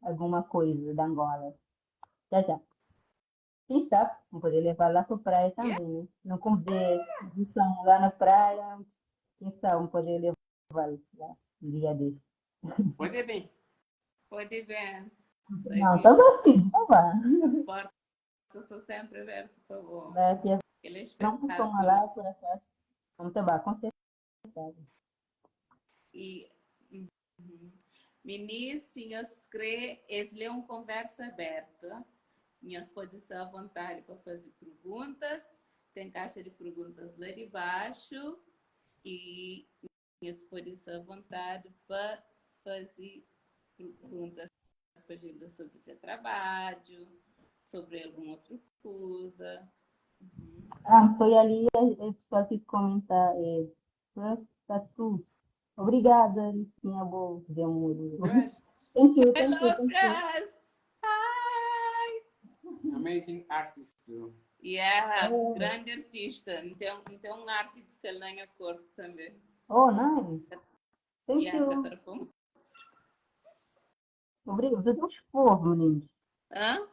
alguma coisa da Angola. Já, já. Quem sabe, vou poder levar lá para a praia Yeah. também, né? Não como ver exposição lá na praia, quem sabe, vou poder levar lá um dia desse. Pode bem. Pode ver. Não, tá bom, filho, tá bom. As portas são sempre abertas, por favor. Vai aqui, Aquele não costuma espetáculo. lá, por acaso. Vamos trabalhar, com certeza. E Vinícius crê, esse é uma conversa aberta. Nós podemos estar à vontade para fazer perguntas. Tem caixa de perguntas lá de baixo. E nós podemos estar à vontade para fazer perguntas para a gente sobre o seu trabalho, sobre alguma outra coisa. Foi ali a pessoa que comenta, first tattoos. Obrigada, Licinha, vou ver um olho. Trust. Thank you, thank you, Hello, thank you. Trust! Hi! Amazing artist too. Yeah, Oh, grande artista. Então arte de Celanha Corpo também. oh, nice. Thank Yeah, you. Catarpão. Obrigado. Tudo um esporro, meninos. Hã?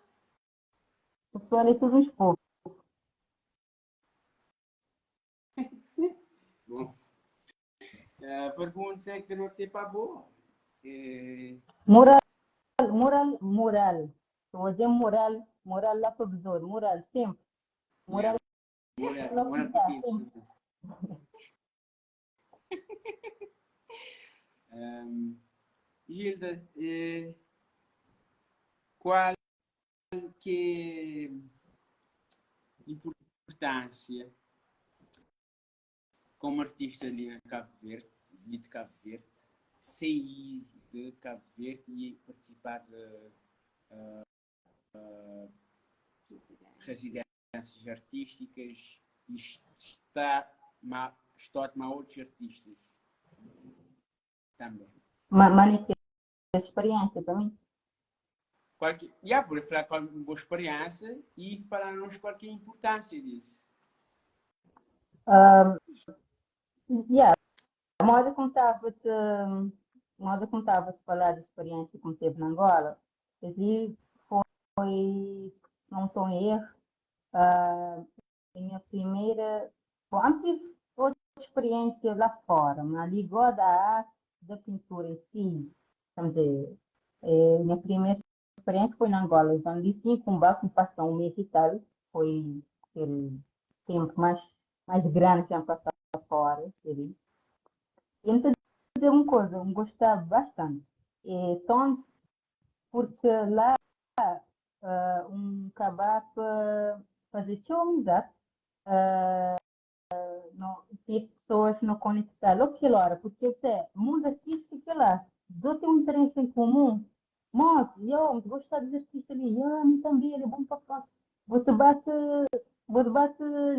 O pessoal é tudo um esporro. Bom, a pergunta que não tem para boa. É... Morar moral. Estou a dizer moral lá professor, moral, sempre. Moral lá Moral cuidar, Pepino. sempre. Gilda, qual que é a importância como artista ali em Cabo Verde, de Cabo Verde, sair de Cabo Verde e participar de residências artísticas e está a tomar outros artistas também. Manifesta experiência também. Por falar com uma boa experiência e falar-nos qual que é a importância disso. Moda contava-te falar de experiência que teve na Angola. Ali foi, se não estou em erro, a minha primeira. Bom, antes tive outra experiência lá fora, mas ligada à arte da pintura em si. Vamos dizer, a minha primeira experiência foi na Angola. Então, ali sim, com barco, passou um mês e tal. Foi aquele tempo mais grande que eu passado fora. Ali. E então, dizer uma coisa, eu gostava bastante. Então, porque lá acabava fazer teu amizade, não, ter pessoas não conectadas. Logo que hora, porque você é mundo artístico que lá, só tem um interesse em comum. Mas, eu gosto dos artistas ali, eu também, ele é bom para falar. Você bate,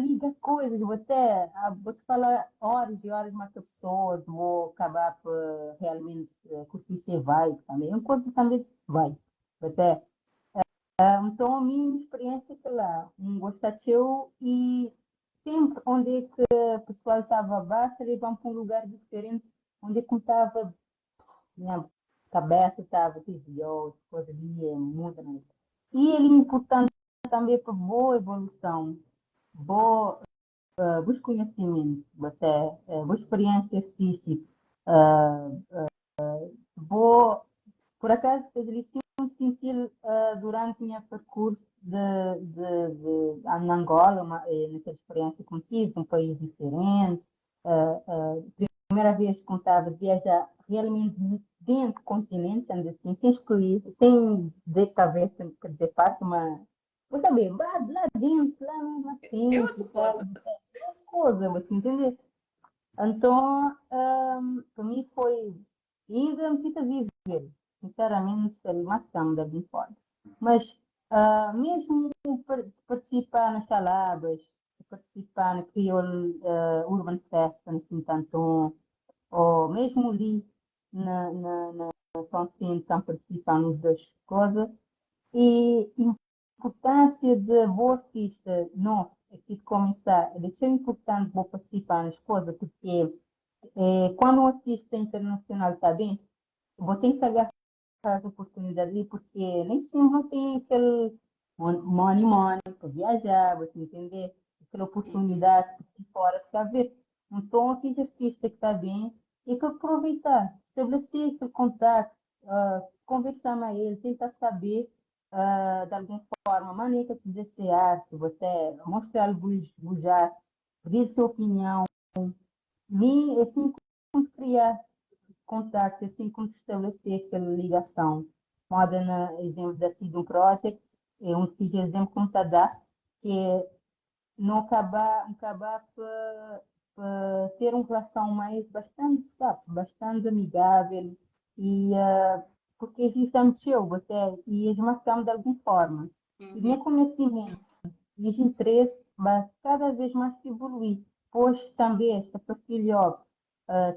liga coisas, vou te falar horas e horas mais que pessoas, vou acabar por realmente curtir ser vai também. Um coisa também vai. Até, então, a minha experiência é que lá, gostei e sempre onde é que o pessoal estava abaixo, eles vão para um lugar diferente, onde é que estava, minha cabeça estava, tipo, coisa ali, muda, né? E ele é importante também para boa evolução, boa, bons conhecimentos, até, boa experiência artística, boa, por acaso, ele sentir durante o meu percurso de Angola, nessa experiência que tive, um país diferente. Primeira vez que eu estava a viajar realmente dentro do continente, assim, sem escolher, sem dizer que talvez quer dizer parte, mas vou saber, lá dentro, lá mesmo É assim, outra coisa. coisa, você entender? Então, para mim foi ainda me fica viver, sinceramente, ser uma da bem forte. Mas mesmo participar nas saladas, participar no Creole Urban Fest, assim, tanto, ou mesmo ali na São Cinto, estão participando nas duas coisas, e importância de boa artista, não, aqui de começar, é de ser importante vou participar nas coisas, porque quando um artista internacional está bem, vou ter que agarrar as oportunidades ali, porque nem sempre não tem aquele money para viajar, você entender, aquela oportunidade de fora que está a ver. Então, aquele artista que está bem, tem que aproveitar, estabelecer aquele contato, conversar com ele, tentar saber, de alguma forma, a maneira de dizer arte, você mostrar alguns artes, pedir sua opinião, e assim como criar contato, assim como se estabelecer aquela ligação. Moda, no exemplo da Sidum Project, é um tipo de exemplo como está a dar, que é não acabar por ter uma relação mais bastante, sabe, bastante amigável e porque existe eu até e eles marcamos de alguma forma. E nem conhecimento e esse interesse vai cada vez mais evoluir, pois também esta partilha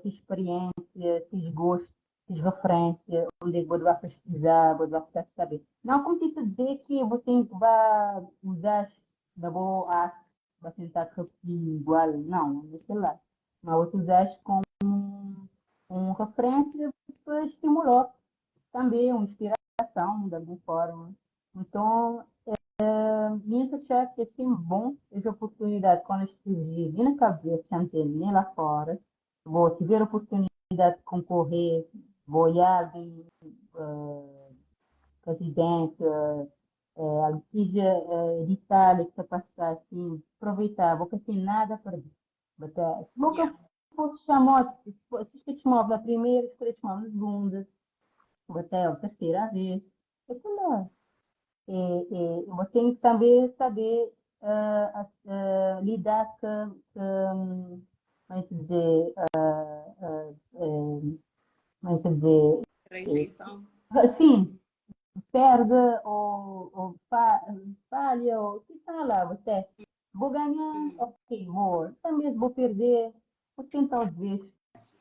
de experiência, de gostos, de referência, onde você vai pesquisar, você vai ficar saber. Não como te dizer que você vai usar da boa arte, vai tentar repetir igual, não sei lá. Mas você usar como uma referência para estimular também uma inspiração de alguma forma. Então, minha achar que é sempre bom essa oportunidade quando estive na cabeça, nem lá fora. Vou tiver a oportunidade de concorrer, vou olhar residência, seja de Itália que está passar assim, aproveitar, vou ter nada para perder. Se você for chamar, se te move na primeira, se te move na segunda, até a terceira vez, é como você tem que também saber lidar como é que dizer, como é que dizer, Rejeição. assim, perde falha, ou que está lá, você vou ganhar, ok, vou, também vou perder, vou tentar outra vez,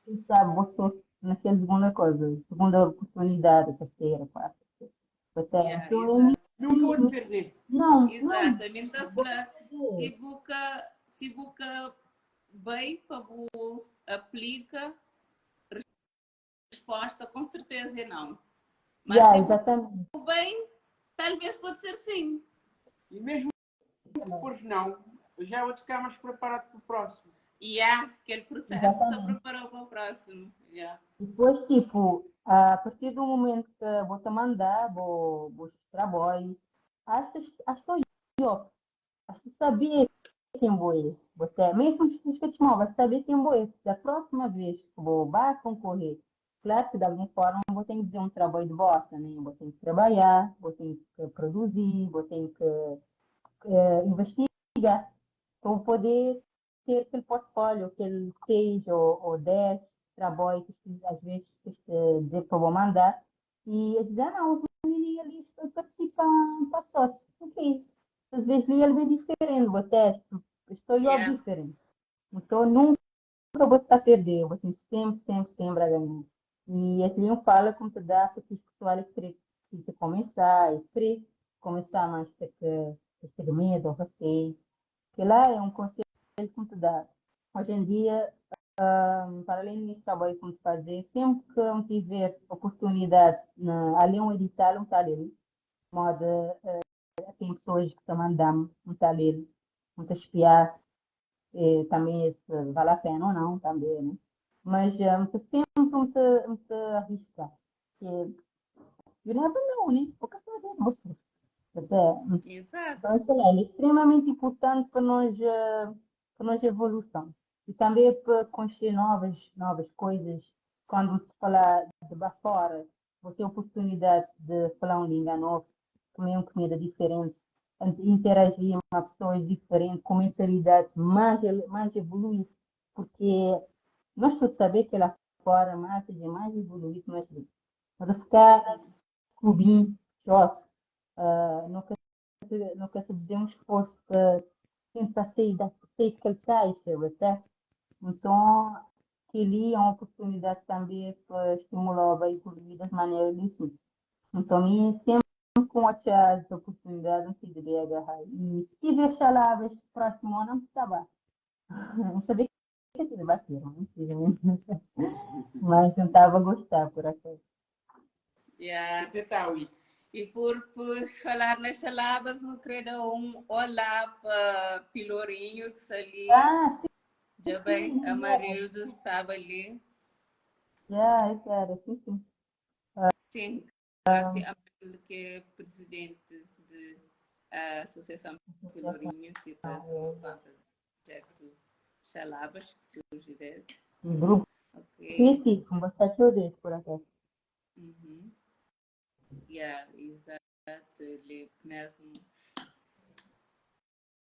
quem sabe, vou ser naquela segunda coisa, segunda oportunidade, terceira, quarta. Você, Yeah, então, exato. Nunca vou perder. não, Exatamente. vou perder. Se busca bem para o aplica, resposta com certeza é não. Mas Yeah, se exatamente. for bem, talvez pode ser sim. E mesmo que for não, já vou ficar mais preparado para o próximo. E aquele processo está preparado para o próximo. Yeah. Depois, tipo, a partir do momento que vou te mandar, vou trabalho, acho que eu sabia quem vou ir. Você, mesmo que você te mova, saber quem vou ir. Da próxima vez que vou concorrer, claro que da alguma forma vou ter que dizer um trabalho de bosta, né? Vou ter que trabalhar, vou ter que produzir, vou ter que investigar. Para poder ter aquele portfólio, aquele 6 ou 10 trabalhos que às vezes dizer que eu vou mandar. E eles dizem, não, os meninos ali participam para sorte. Ok. Às vezes ali ele é diferente, o teste. Estou eu Yeah. diferente. Então nunca vou estar a perder, eu vou ter sempre a ganhar. E assim eu falo como te dá para os pessoal que começar, e querer começar mais que ter medo ou receio. Que lá é um conselho que te dá. Hoje em dia, para além desse trabalho que te fazer, sempre que eu tiver oportunidade, ali um edital, um talento, modo, tem pessoas que te mandam um talento, um te espiar, também se vale a pena ou não, também, né? Mas sempre te arriscar. You never know, né? Porque sabe, você. Até, Exato. então, sei lá, ele é extremamente importante para nós evolução. E também para conhecer novas coisas. Quando se falar de lá fora, você tem a oportunidade de falar uma língua nova, comer uma comida diferente, interagir com pessoas diferentes, com mentalidade mais evoluída. Porque nós todos sabemos que lá fora mais evoluído que nós aqui. Mas ficar clubinho, jogos, nunca se dizer um esforço para tentar sair daquele caixa, até. Então, que ali é uma oportunidade também para estimular a evoluir das maneiras assim. Então, e sempre com outras oportunidades, não se deve agarrar. E se tiver chalavas próximo ano, não está bem. Não sabia que se debater, não sei mesmo. Mas não estava a gostar, por acaso. Yeah. Até tá, Ui. E por falar nas palavras, não creio olá para Pilorinho, que está ali, Ah, já bem, sim, Amarildo, sabe ali. já, cara, sim. Sim, assim, Amarildo, que é presidente da Associação Pilorinho, que está tomando conta do projeto Xalabas, que surge desse. Um grupo Ok. criativo, com bastante odeio, por acaso. Uhum. Yeah, exato. Ele é mesmo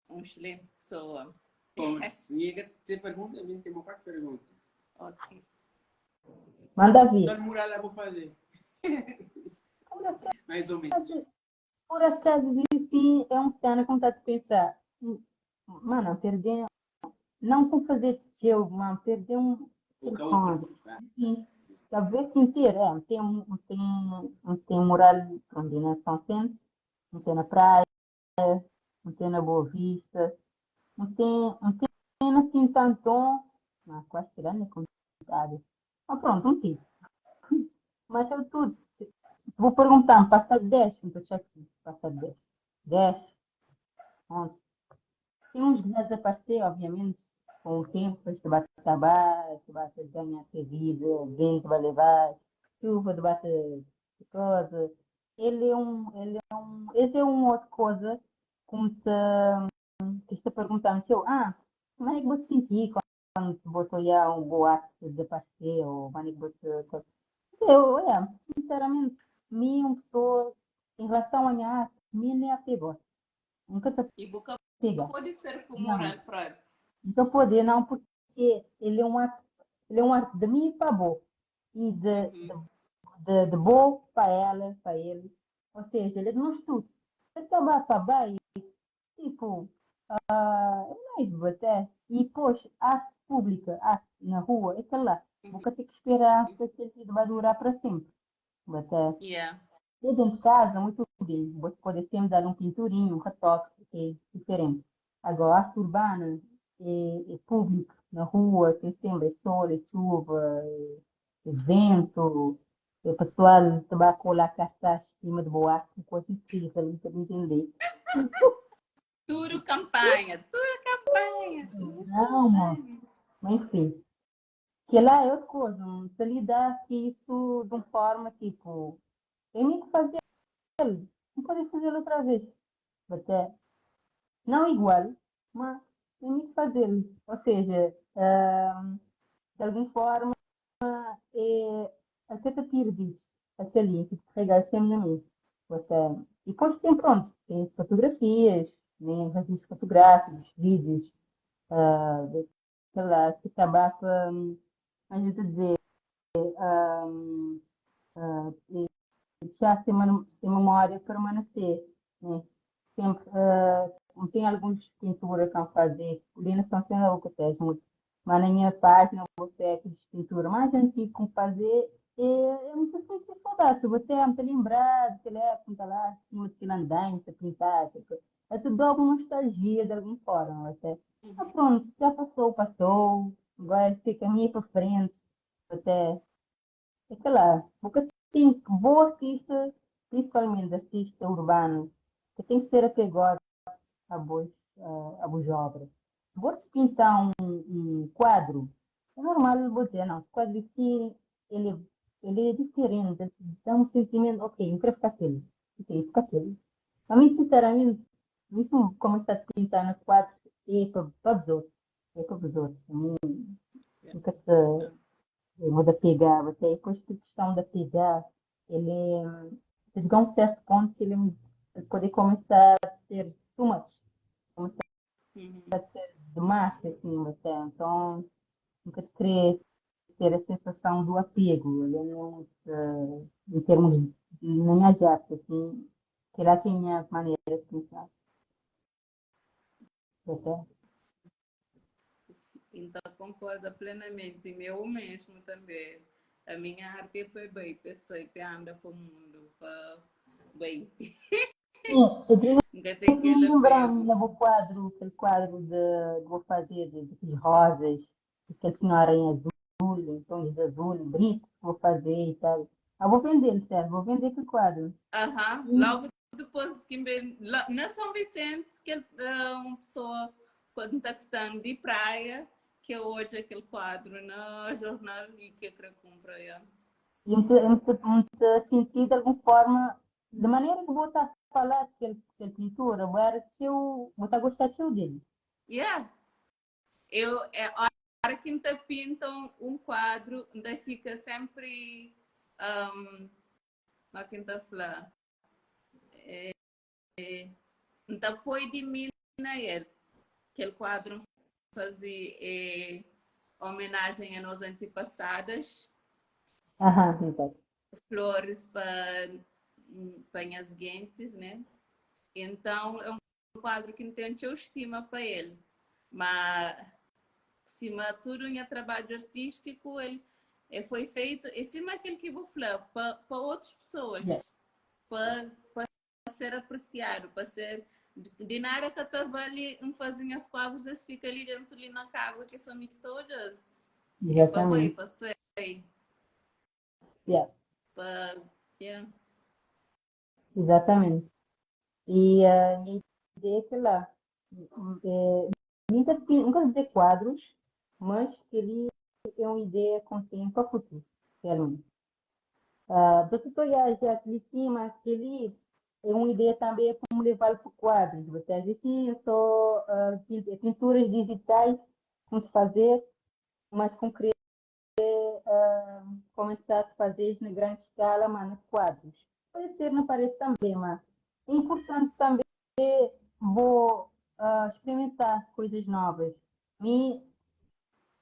uma excelente pessoa. Bom, se ninguém tem pergunta, a mim tem uma parte de pergunta. Ok. Manda vir. Então, moral lá vou fazer. Por acaso, Mais ou menos. por acaso, sim, é um cena que está a pensar. Mano, perder, não com fazer jogo, mano, perder um O que eu vou telefone. participar. Sim, talvez sentir, tem moral, combinação sempre, não tem na praia, não tem na Boa Vista, não tem assim tanto, mas quase tirando a quantidade. Mas pronto, não tem. Mas eu tudo. Vou perguntar, passa 10, então já aqui, passa 10. 10, 11. Tem uns que desaparecer, obviamente, com o tempo, depois que vai acabar, que vai ganhar a vida, vento vai levar, chuva, vai ter coisa, esse é uma outra coisa como que está perguntando, se eu, como é que você sentir quando você ia um boato desaparecer, ou como é que você... sinceramente, minha pessoa, em relação à minha arte, minha nem apegou. Nunca te E boca pega. pode ser Não. comemorar para Então pode, não, porque ele é um arte de mim para bom. E uhum. de bom para ela, para ele. Ou seja, ele não estuda. Se acabar para bem, tipo, é mais até. E, poxa, arte pública, arte na rua, é aquela lá. Vou ter que esperar que aquilo vai durar para sempre. Até. Yeah. Dentro de casa, muito bem. Você pode sempre dar um pinturinho, um retoque, que é diferente. Agora, a arte urbana é público, na rua, tem sempre sol, chuva, vento. O pessoal vai colar cartaz em cima de boate, coisa assim, para entender. Tudo campanha, tudo Não, moço. campanha. Mas, enfim, que lá é outra coisa. Se lidar com isso de uma forma, tipo, tem nem que fazer, não pode fazer outra vez. Até não igual, mas tem que fazer. Ou seja, de alguma forma, até te disso, até ali, que carregar sempre na mente. Até, e depois tem, pronto, tem fotografias, tem registros fotográficos, vídeos, sei lá, que acabar para a gente dizer, deixar sem memória permanecer. Né? Sempre, tem algumas pinturas que vão fazer, ali na São Senhor, que tem muito, mas na minha página vou ter aquelas pinturas mais antigas que fazer, e eu não sei se tem saudade, se você é muito lembrado, aquela época, tá lá, acima daquele andaime, pintar, é tudo alguma nostalgia de alguma forma, até. Mas Uhum. pronto, já passou, passou, agora você caminha para frente, até, sei lá, porque tem boa artista, principalmente artista urbano, que tem que ser apegado a boas obras. Se você pintar um quadro, é normal eu vou dizer, não, esse quadro aqui, ele, ele é diferente, ele dá um sentimento, ok, eu quero ficar aquele, ok, fica aquele. A mim, sinceramente, isso começar a pintar no quadro é para os outros, é para os outros. A mim, Yeah. nunca se muda pegar, até depois que questão da pegar, ele chega a um certo ponto que ele pode começar a ser too much, começar Uhum. a ser demais, assim, até. Então, nunca querer ter a sensação do apego, ele não, em termos de minha jata, assim, que lá tem minhas maneiras de pensar, até. Então, concordo plenamente. E meu mesmo também. A minha arte foi bem, pensei que anda para o mundo, para bem. Sim, eu tenho Nunca tem que me aquele lembrar, apego. aquele quadro que vou fazer de rosas, que a senhora em azul, em tons de azul, bonito, que vou fazer e tal. Ah, vou vender, sério, vou vender aquele quadro. Aham. Hum. Logo depois que na São Vicente, que uma pessoa contactando de praia, que hoje aquele quadro no jornal e que eu compra. Yeah. E me senti de alguma forma, de maneira que vou estar a falar aquele pintura, era que eu vou estar a gostar de dele. Yeah. A hora que ainda pintam um quadro, ainda fica sempre uma quinta flor. Então, põe de mim na ele. Aquele quadro fazia homenagem a nós antepassadas, Aham, exato. flores para as guentes, né? Então, é um quadro que tem eu estima para ele. Mas, cima de tudo, em trabalho artístico, ele foi feito em cima daquele que vou falar, para outras pessoas, Yeah. para ser apreciado, para ser de nada que eu estava ali em fazer as palavras, eles ficam ali dentro ali na casa que são muito todas. É para bem, Exatamente. para ser, Yeah. para. Yeah. Exatamente. E a minha ideia é que lá, nunca dizer quadros, mas que ele é uma ideia com tempo a futuro, realmente. Do tutorial já aqui em cima, aquele é uma ideia também como levar para o quadro. Você assim, só pinturas digitais, como fazer, mas concreto, começar a fazer na grande escala, mas nos quadros. Pode ser na parede também, mas é importante também vou experimentar coisas novas. E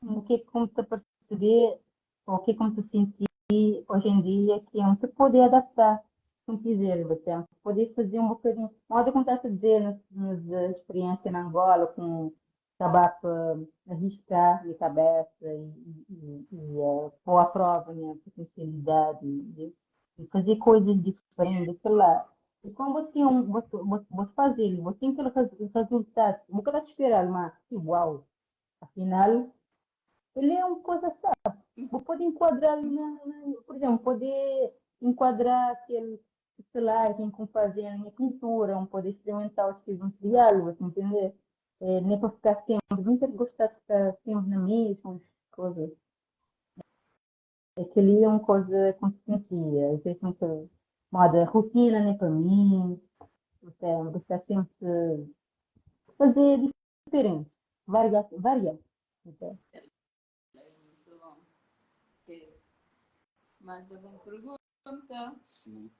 o que como te perceber, ou o que como te sentir hoje em dia, que é um te poder adaptar, como quiser, você poder fazer um bocadinho, modo como estás a dizer, nas experiência na Angola, com tabaco arriscar de cabeça pôr à prova a minha potencialidade, de fazer coisas diferentes, sei lá. E quando você fazer, você tem aquele resultado, não quero esperar, mas uau, afinal, ele é uma coisa. Vou poder enquadrar, por exemplo, poder enquadrar aquele celular que com fazer a minha pintura, um poder experimentar os tipos de diálogo, entender? Nem para ficar sempre, nunca gostar de ficar sempre na mesma coisas. Aquilo é uma coisa que eu sentia, às vezes muito moda rotina, nem para mim, gostar sempre de fazer diferente, variar. Então, Muito bom. Ok. Mais alguma pergunta? Sim.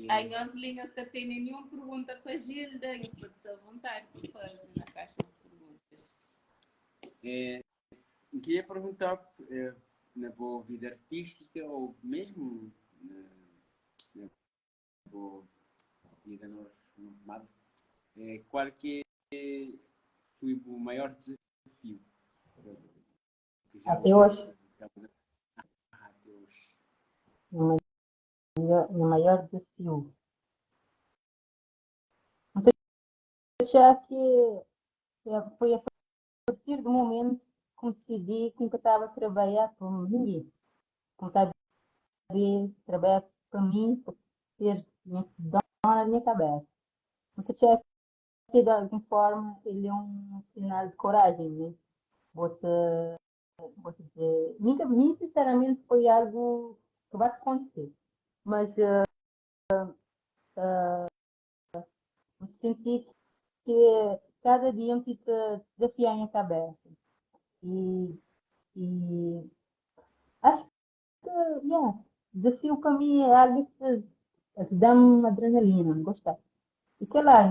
Aí as linhas que têm nenhuma pergunta para a Gilda, isso pode ser à vontade para fazer na caixa de perguntas. Queria perguntar na boa vida artística ou mesmo na boa vida normal, qual que foi o maior desafio que já até hoje, até hoje? o maior desafio. Já que foi a partir do momento que decidi que eu estava a trabalhar para mim, que estava a trabalhar para mim, para ser dona da minha cabeça. Então, já que de alguma forma ele é um sinal de coragem, né? Você, você dizer, nem sinceramente foi algo que vai acontecer, mas senti que cada dia eu te desafiar a minha cabeça. E, e acho que, yeah, desafio para mim é algo que dá-me adrenalina, me gostar. E que lá,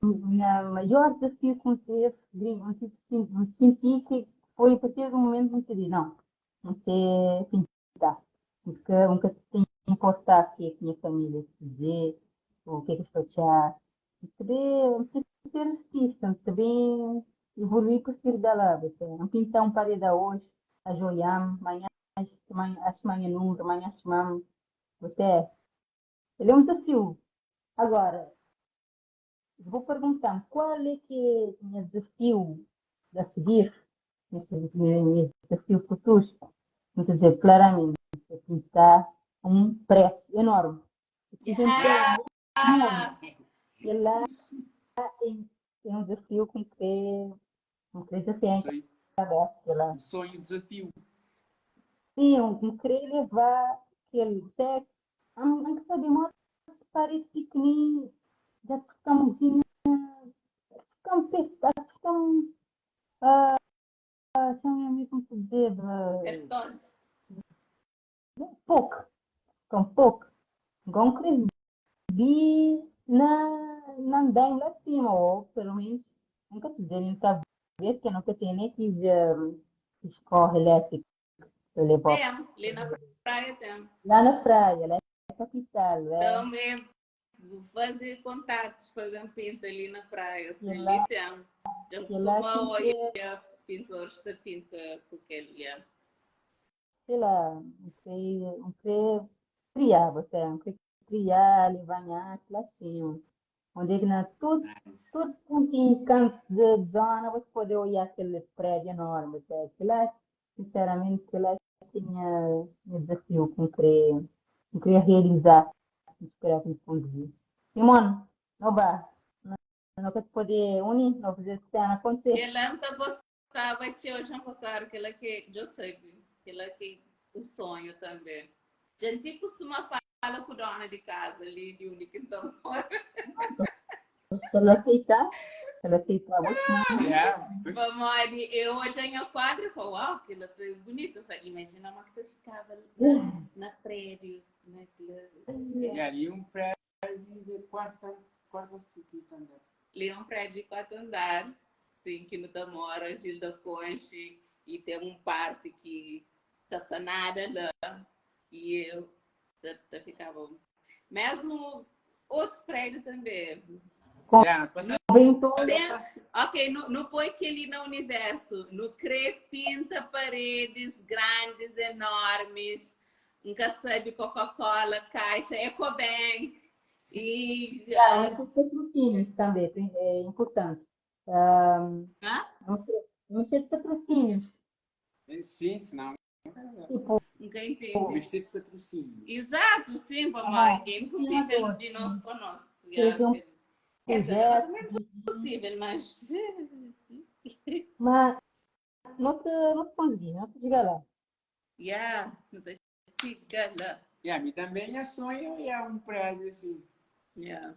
minha maior desafio que me teve, me senti que foi a partir do momento que me decidi, não, não sei pintar, porque nunca tenho que importar o que é que minha família dizer, o que é que estou a achar. E também ser artista, também evoluir para ser da lá, não pintar um parede hoje, ajoelhar-me, amanhã nunca, amanhã chamamos, até. Ele é um desafio. Agora, vou perguntar qual é que é o meu desafio a seguir, meu desafio futuro. Vou dizer claramente, é pintar um preço enorme. E Ah! e lá é um desafio com que desafiar Sei, a cabeça. Lá. um sonho, desafio. Sim, com querer levar aquele sexo, que sabe, mais parece pequenininho, já ficamos, ficamos, chama-me como se dizer, Cartões. pouco, com pouco. Com cresci na andar lá de cima, ou pelo menos nunca te dei muita vez, que eu nunca tinha nem tive escorre elétrica para levar Tem, ali na praia tem. lá na praia, lá é a capital, é. Também vou fazer contatos para ver pinta ali na praia. E Se lá, ali tem. Já e lá costuma sempre, olhar pintores da pinta porque ele é. sei lá, não sei criar, você, não sei criar, levar lá cima. Onde é que na Nice. tudo pontinho, canto de zona, você pode olhar aquele prédio enorme, até que lá, sinceramente, que lá tinha um desafio que eu queria realizar, esperar que me conduzir. Simone, não vá, não vai poder unir, não fazer cena acontecer. Ele não gostava de hoje, não claro que ele que eu sei. Que ele que o sonho também. A gente costuma falar com a dona de casa ali, de onde que então mora. Se ela aceitar, vou chamar. Yeah. Vamos, eu hoje em quadro e falo, uau, aquilo é bonito. Eu falei, imagina uma que ficava na prédio, né? E ali um prédio de quarto andar. Ali é um prédio de 4 andares, sim, que no Tamora, Gilda Conche, e tem um parque que está nada lá. E eu ficava. Mesmo outros prédios também. Yeah, Ok, não põe aquele no universo. No CRE pinta paredes grandes, enormes, um caçado de Coca-Cola, caixa, Ecobank. E. Os patrocínios também, é importante. Não sei de patrocínios. Sim, senão. Tipo, Nunca entendi. Investir de patrocínio. Exato, sim, mamãe. É impossível de nós conosco. Quer dizer, agora também é possível, mas. Mas não te consegui, não te diga lá. Yeah, não te diga lá. E a mim também é sonho e é um prédio assim. Yeah.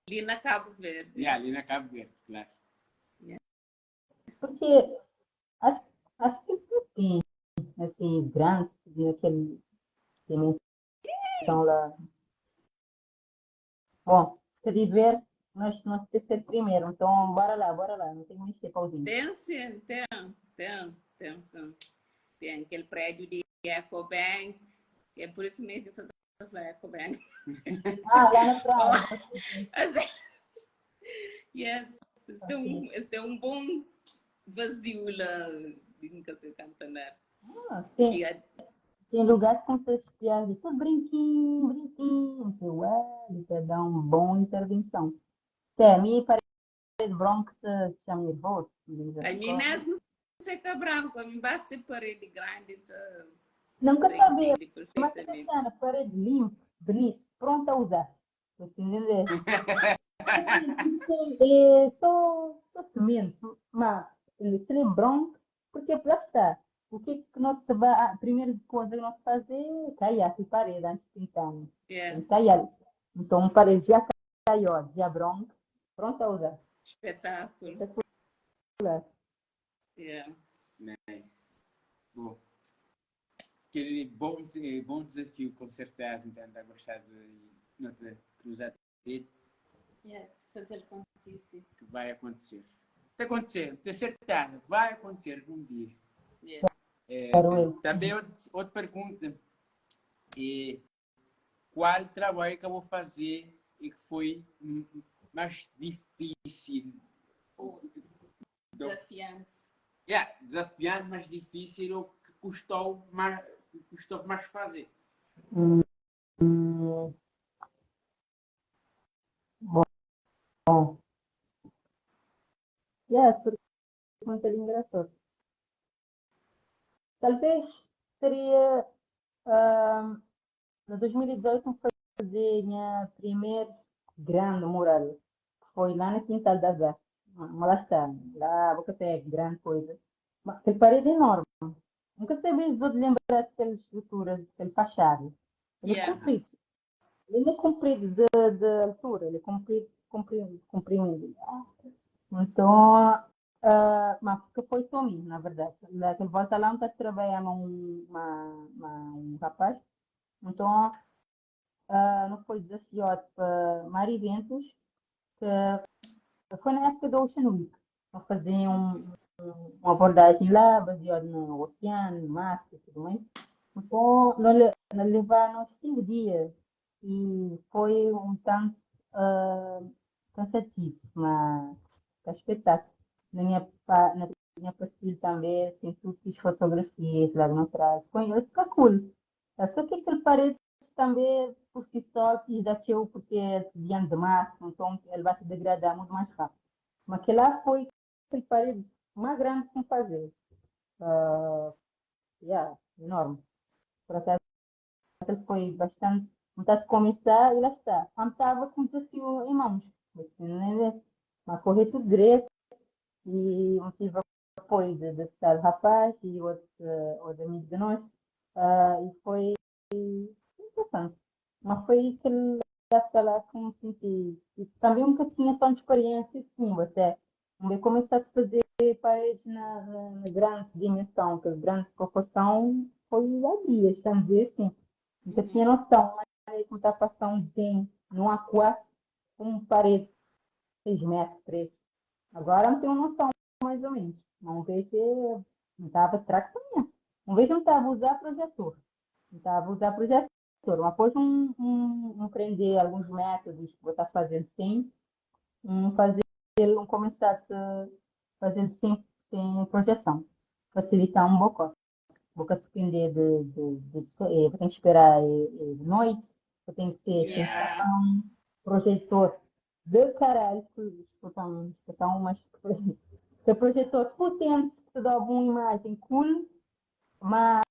Ali na Cabo Verde. E ali na Cabo Verde, claro. Porque acho que tem, assim, grandes, aquele dimensão lá. Bom, se tiver, nós temos que ser primeiro. Então, bora lá. Não tem que mexer pauzinho. Tem sim, tem sim. Tem aquele prédio de Ecobank, é por isso mesmo que você está falando Ecobank. Lá na praia. Yes, este é um bom vazio lá, nunca sei cantar. Tem lugares com essas piadas, tudo brinquinho. Ele quer dar uma boa intervenção. A mim parece bronco que chama nervoso. A mim mesmo seca branco, a mim basta parede grande, Nunca sabia, entende mas perfeitamente. a parede limpa, bonita, pronta a usar. Você entender? Só cimento, mas ele se branco, porque lá está. O que nós vai, a primeira coisa que nós fazer é caiar a parede antes de pintar. Yeah. Caiar. Então, a parede já caiu, já branco, pronta a usar. Espetáculo. Yeah. Nice. Bom. Aquele bom desafio, com certeza, então, a gostar de cruzar dedos. Yes, fazer acontecer. Que vai acontecer. Está acontecendo, tenho certeza, vai acontecer um dia. Yeah. Também outra pergunta. Qual trabalho que eu vou fazer e que foi mais difícil? Desafiante. Desafiante, mais difícil ou que custou mais fazer? Bom. Essa pergunta é engraçada. Talvez seria em 2018 fazer minha primeira grande mural. Foi lá no Quintal da Gá. Mas lá está. Lá, boca é grande coisa. Mas aquele parede enorme. Nunca sabia de lembrar daquela estrutura, daquele fachada. Ele é comprido. Ele não é comprido de altura, ele é comprimido. Então, mas que foi só mim, na verdade. Naquele volta lá, onde trabalhava um rapaz. Então, não foi desafiado para mais eventos, que foi na época do Ocean Week. Nós fazíamos uma abordagem lá, baseada no oceano, no mar e tudo mais. Então, nós levamos 5 dias e foi um tanto cansativo, mas é espetáculo. Na minha perfil também tem tudo as fotografias lá no trás. Conheço, fica cool. Só que aquele parede também, por si só, quis dar teu porque é diante de mar, então ele vai se degradar muito mais rápido. Mas que lá foi aquele parede mais grande que fazer. Enorme. Por acaso, ele foi bastante vontade de começar e lá está. Quando estava com o desafio em mãos. Mas correr tudo direito e tive apoio desse tal rapaz e outro amigo de nós. E foi interessante. Mas foi aquela como senti. E também nunca tinha tanta experiência assim, até. Eu comecei a fazer paredes na grande dimensão, que a grande proporção foi há dias, estamos a dizer assim. Nunca tinha Uhum. noção, mas como está a passar um desenho num A4, com parede 6 metros, 3. Agora não tenho noção, mais ou menos. Não vejo que não estava atrás também. Não vejo não estava a usar projetor. Não estava a usar projetor. Mas depois aprender alguns métodos que vou estar fazendo sem, fazer, começar a fazer sem projeção. Facilitar um pouco. Vou depender eu tenho que esperar de noite, eu tenho que ter Yeah. um projetor de caralho, desculpa, mas que projetor potente que te dá uma imagem cool, mas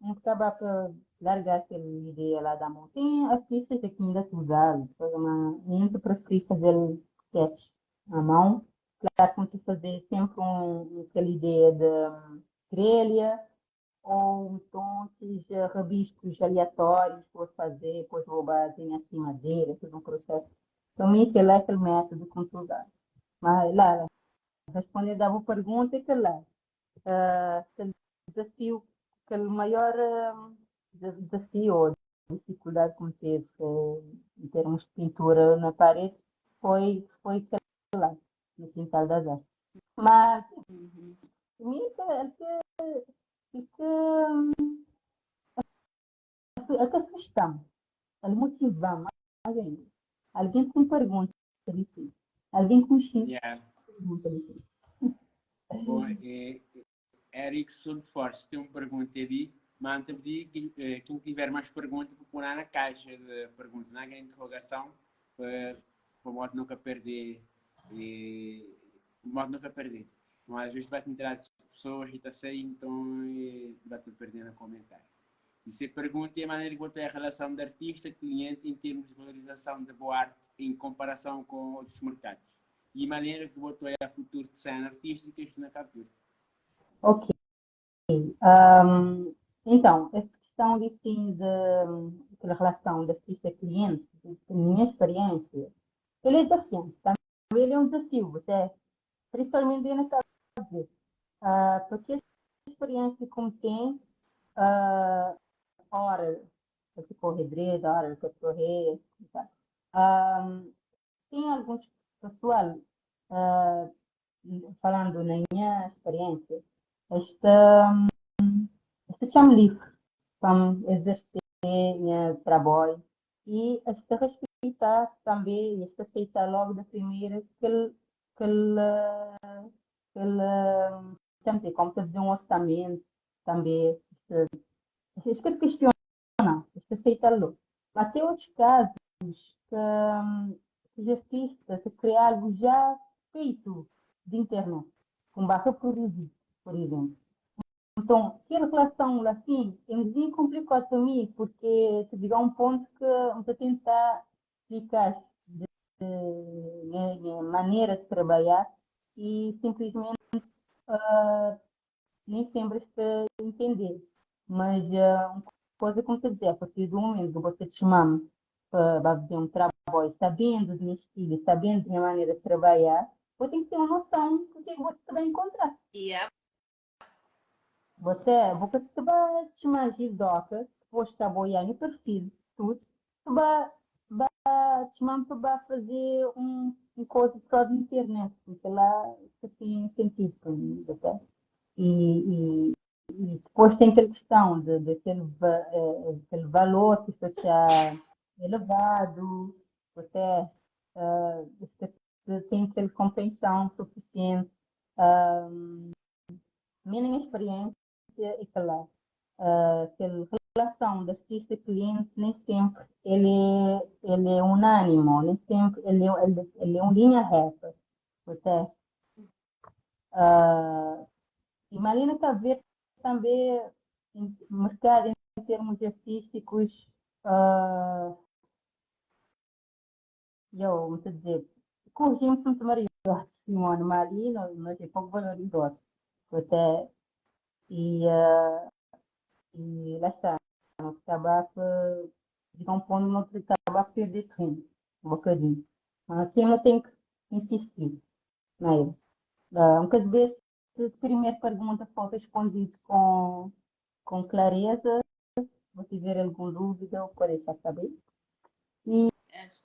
não acaba para largar aquela ideia lá da mão. Tem artistas aqui ainda que usaram, muito preferi fazer sketch à mão. Claro, como tu fazer sempre aquela ideia de grelha, ou então esses rabiscos aleatórios por fazer, depois roubar em assim madeira, tudo um processo. Para mim, aquele é aquele método controlado. Mas, Lara, respondendo à tua pergunta, que lá, aquele desafio, aquele maior desafio ou dificuldade que me teve em termos de pintura na parede foi aquele lá, no Quintal das Artes. Mas, Uhum. para mim, que, a questão, ele motiva mais ainda. Alguém com pergunta, disse. Alguém com X Yeah. pergunta, disse. Bom, Erickson Fortes tem uma pergunta ali, mas antes de quem tiver mais perguntas, vou pôr na caixa de perguntas, na interrogação, para o modo nunca perder. O modo nunca perder. Mas às vezes vai entrar pessoas e está assim, então vai-te perder no comentário. E se a pergunta é a maneira que você é a relação de artista-cliente em termos de valorização da boa arte em comparação com outros mercados. E a maneira que você é a futuro de cena artística na captura. Ok. Então, essa questão de, sim, de relação de artista-cliente, de minha experiência, ele é desafiante. Tá? Ele é um desafio, você, principalmente na casa, porque a experiência como tem, hora que corre direito, hora que correr, tá? Tem alguns pessoal, ah, falando na minha experiência, esta, esta chama livre para exercer meu trabalho e esta respeitar também, esta aceitar logo da primeira que ele, chama como fazer um orçamento também, este questiona, este aceita-lo. Mas tem outros casos que os artistas que criam algo já feito de internet, com barra produzir, por exemplo. Então, que relação assim, é muito complicado para mim, porque chega a um ponto que eu tentar explicar minha maneira de trabalhar e simplesmente nem sempre se entender. Mas uma coisa como te dizer, a partir do momento que você te chama para fazer um trabalho, sabendo do meu estilo, sabendo da minha maneira de trabalhar, você tem que ter uma noção do que você vai encontrar. Yeah. Você vai te imaginar doca, depois de trabalhar no perfil, tudo, vai te chamar para fazer um coisa só de internet, porque lá tem sentido para mim, ok? E, e depois tem aquela questão aquele valor que está elevado, até tem aquela compreensão suficiente. Minha experiência é que lá, aquela relação de artista-cliente nem sempre ele é unânime, nem sempre ele é uma linha reta. Até, imagina que haver também mercado em termos artísticos, uh, eu vou dizer, corrigimos muito maravilhoso, Simone Marino, mas é pouco valorizado. Até, e e lá está, não acaba de um ponto não acaba a perder terreno, um bocadinho. Mas assim eu tenho que insistir, não é? Um bocado desse, primeira pergunta foi respondido com clareza, se tiver alguma dúvida, eu pareça saber. E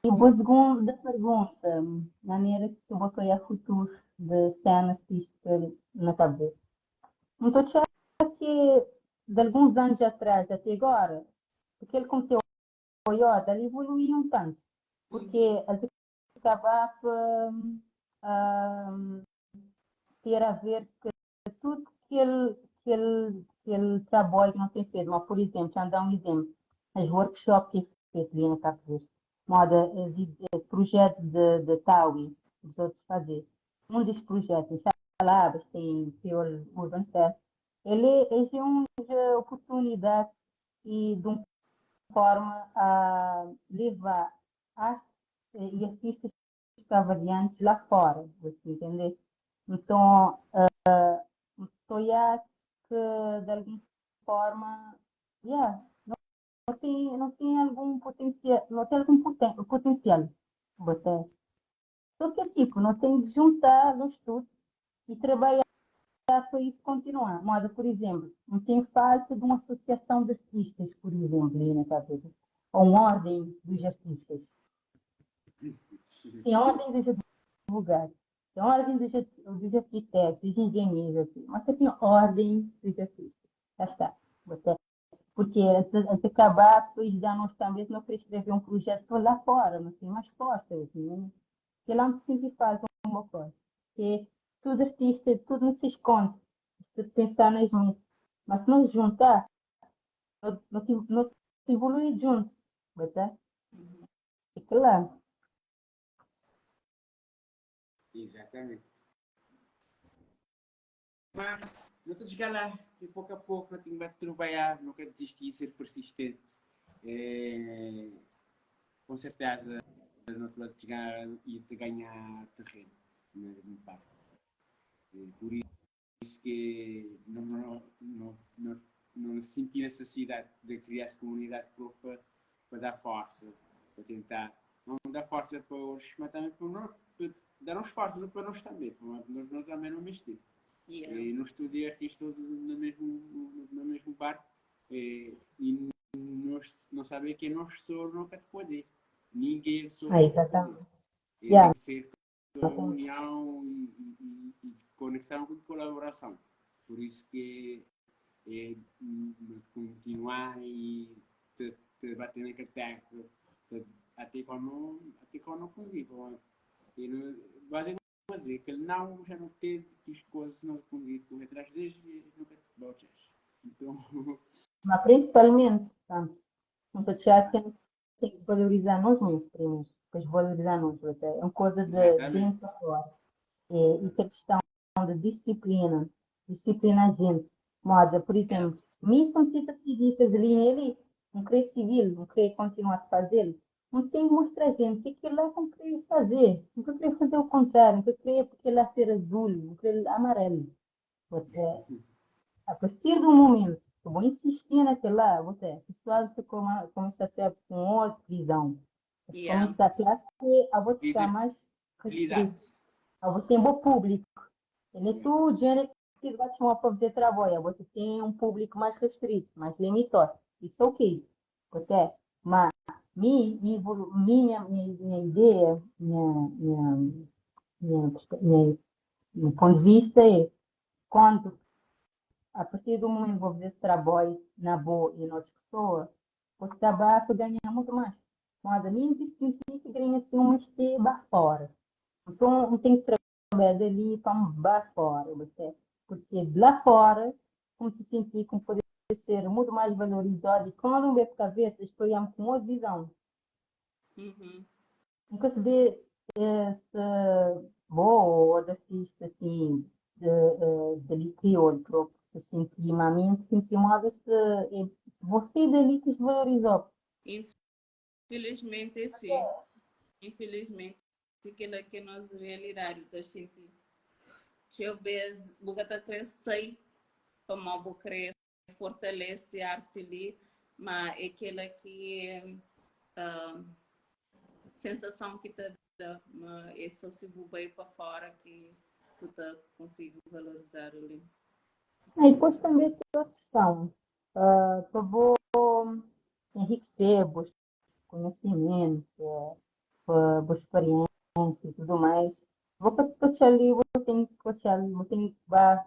depois, segunda pergunta, maneira que eu vou criar futuro de cenas disto na cabeça. Então, acho que de alguns anos atrás até agora, aquele conteúdo ele evoluiu um tanto, porque as acabava ter a ver com tudo que ele trabalha que não tem feito. Mas, por exemplo, já dar um exemplo, as workshops que fez ali na cabeça, moda, esse projeto de TAUI, os outros fazer. Um dos projetos, palavras, tem Pure Urban Fair, ele é uma oportunidade e de uma forma a levar arte e artistas extravagantes lá fora, você entender? Então, estou que de alguma forma, yeah, não tem algum potencial, não tem algum potencial, botar. Só que tipo, não tem de juntar no estudo e trabalhar para isso continuar. Moda, por exemplo, não tem falta de uma associação de artistas, por exemplo, aí na cabeça, ou uma ordem dos artistas. Tem ordem dos advogados, tem ordem dos arquitetos, dos engenheiros, assim, mas você tem ordem dos artistas. Já está. Botar. Porque antes de acabar, depois já nós também não queria escrever um projeto por lá fora, não tem mais costas, assim, que lá não se faz uma coisa. Porque tudo artista, tudo não se esconde, se pensar nas minhas. Mas se não juntar, não se evolui junto, tá? Fica lá. Exatamente. Mas, não estou a chegar lá, e pouco a pouco, não tenho que trabalhar, nunca desistir, ser persistente. Com certeza, não estou a chegar e te ganhar terreno, na minha parte. Por isso que não senti necessidade de criar essa comunidade para dar força, para tentar. Não dar força para os, mas também para dar uns força para nós também, para nós também não mexer. E não estudei artista no mesmo barco e nós não sabemos que nós somos nunca te poder. Ninguém soube Exatamente. tem que ser união e conexão e colaboração. Por isso que continuar e te bater naquele tecla até quando não conseguir. Basicamente dizer que não já não teve as coisas não consegui correr atrás deles e nunca voltas. Então. Mas principalmente, tá? Então, já tem que valorizar nós mesmos primeiro, depois valorizar nós. É uma coisa de dentro para fora. E que a questão de disciplina a gente. Moda, por exemplo, me são certas dicas ali, não querer seguir, não querer continuar a fazer, não tem que mostrar a gente que aquilo lá não queria fazer, não queria fazer o contrário, não queria porque lá ser azul, não queria amarelo. Você, a partir do momento que eu vou insistir naquilo lá, o pessoal começa a ter com outra visão. Começa a ter a vou ficar mais restrito. A vou ter um bom público. Ele é tudo gênero que vai chamar para fazer trabalho. Você tem um público mais restrito, mais limitado. Isso é ok. Até. Mas minha ideia, meu ponto de vista é quando a partir do momento que vou fazer esse trabalho na boa e na outra pessoa, vou trabalhar para ganhar muito mais. Mas a mim me que ganha assim uma esteba fora. Então, não tem que trabalhar dali para um bar fora. Porque de lá fora, como se sentir como poder ser muito mais valorizado. E quando não vê para a cabeça, escolhemos com outra visão. Nunca se vê esse boa ou artista assim, de crioulo, para se sentir, mas a mim se sentir mal se você dali que se valorizou. Infelizmente, sim. Infelizmente, aquilo é que nós realidade da gente. Se eu vejo, vou estar crescer, como eu vou crer, fortalece a arte ali, mas é aquela que sensação que te dá, é só se bem para fora que tu consigo valorizar ali. E depois também tem outra questão, para vou enriquecer os conhecimentos, a experiência e tudo mais. Vou para coachar ali, vou ter que coachar, vou ter que ir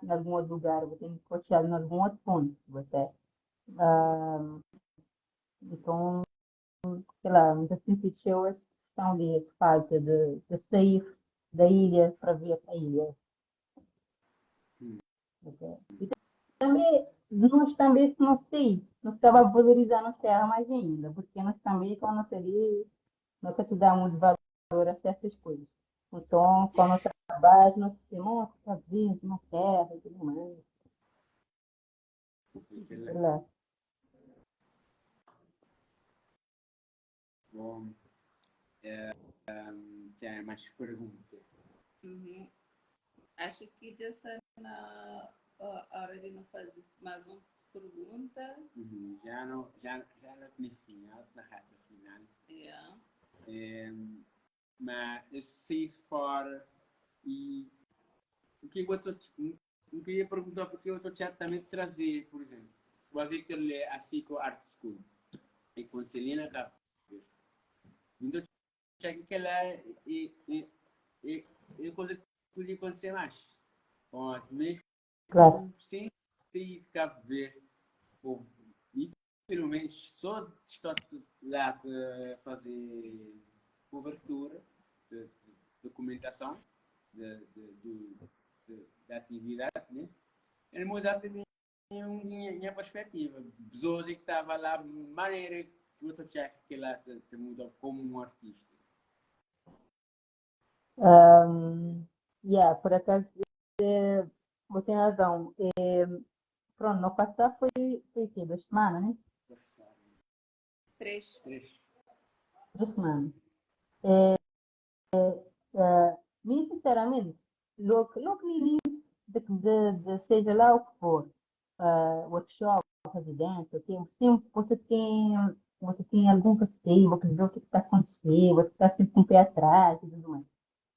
em algum outro lugar, vou ter que coachar em algum outro ponto, até. Então, sei lá, muita sentiu essa questão de falta de sair da ilha para ver a ilha. Okay? E também, nós também, se não sei, nós estava a valorizar nossa terra mais ainda, porque nós também, quando nós ali, nunca te dá muito valor a certas coisas. Então, quando nós trabalhamos, nós temos, nossa, está vindo na terra e tudo mais. Sei lá. Bom, já é mais pergunta. Uhum. Acho que já está na hora de não fazer mais uma pergunta. Já no final, na reta final. Yeah. Mas se for e o que eu queria perguntar porque eu estou certamente trazer, por exemplo, fazer aquele a Cico Art School e com Celina Cap. Então, já que aquela é coisa que podia acontecer mais. Mesmo Claro. sem sair de Cabo Verde, ou pelo menos só estar lá a fazer cobertura de documentação da atividade, né? Ele mudava também minha perspectiva. Pessoas que estavam lá, maneira que eu estou que lá te mudou como um artista. Por acaso, você tem razão. Pronto, no passado foi que 2 semanas, né? 3. 2 semanas. Mim, sinceramente, logo no início seja lá o que for, workshop, residência, sempre você tem algum receio, você vê o que está acontecendo, você está sempre com o pé atrás e tudo mais.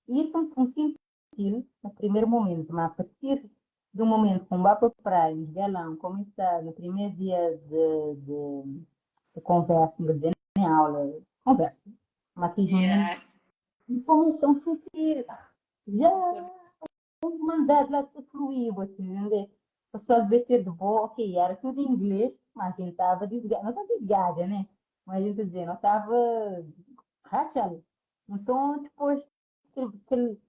E isso é um sentido no primeiro momento, mas a partir do momento que vá para a praia, em galão, começar no primeiro dia de conversa, de aula, conversa, matismo, Yeah. então fiquei já mandado lá para fluir, você entende? O pessoal devia ter de boa, ok, era tudo em inglês, mas a gente estava desligado, não estava desligada, né? Mas a gente dizia, não estava rachado. Então, depois teve aquele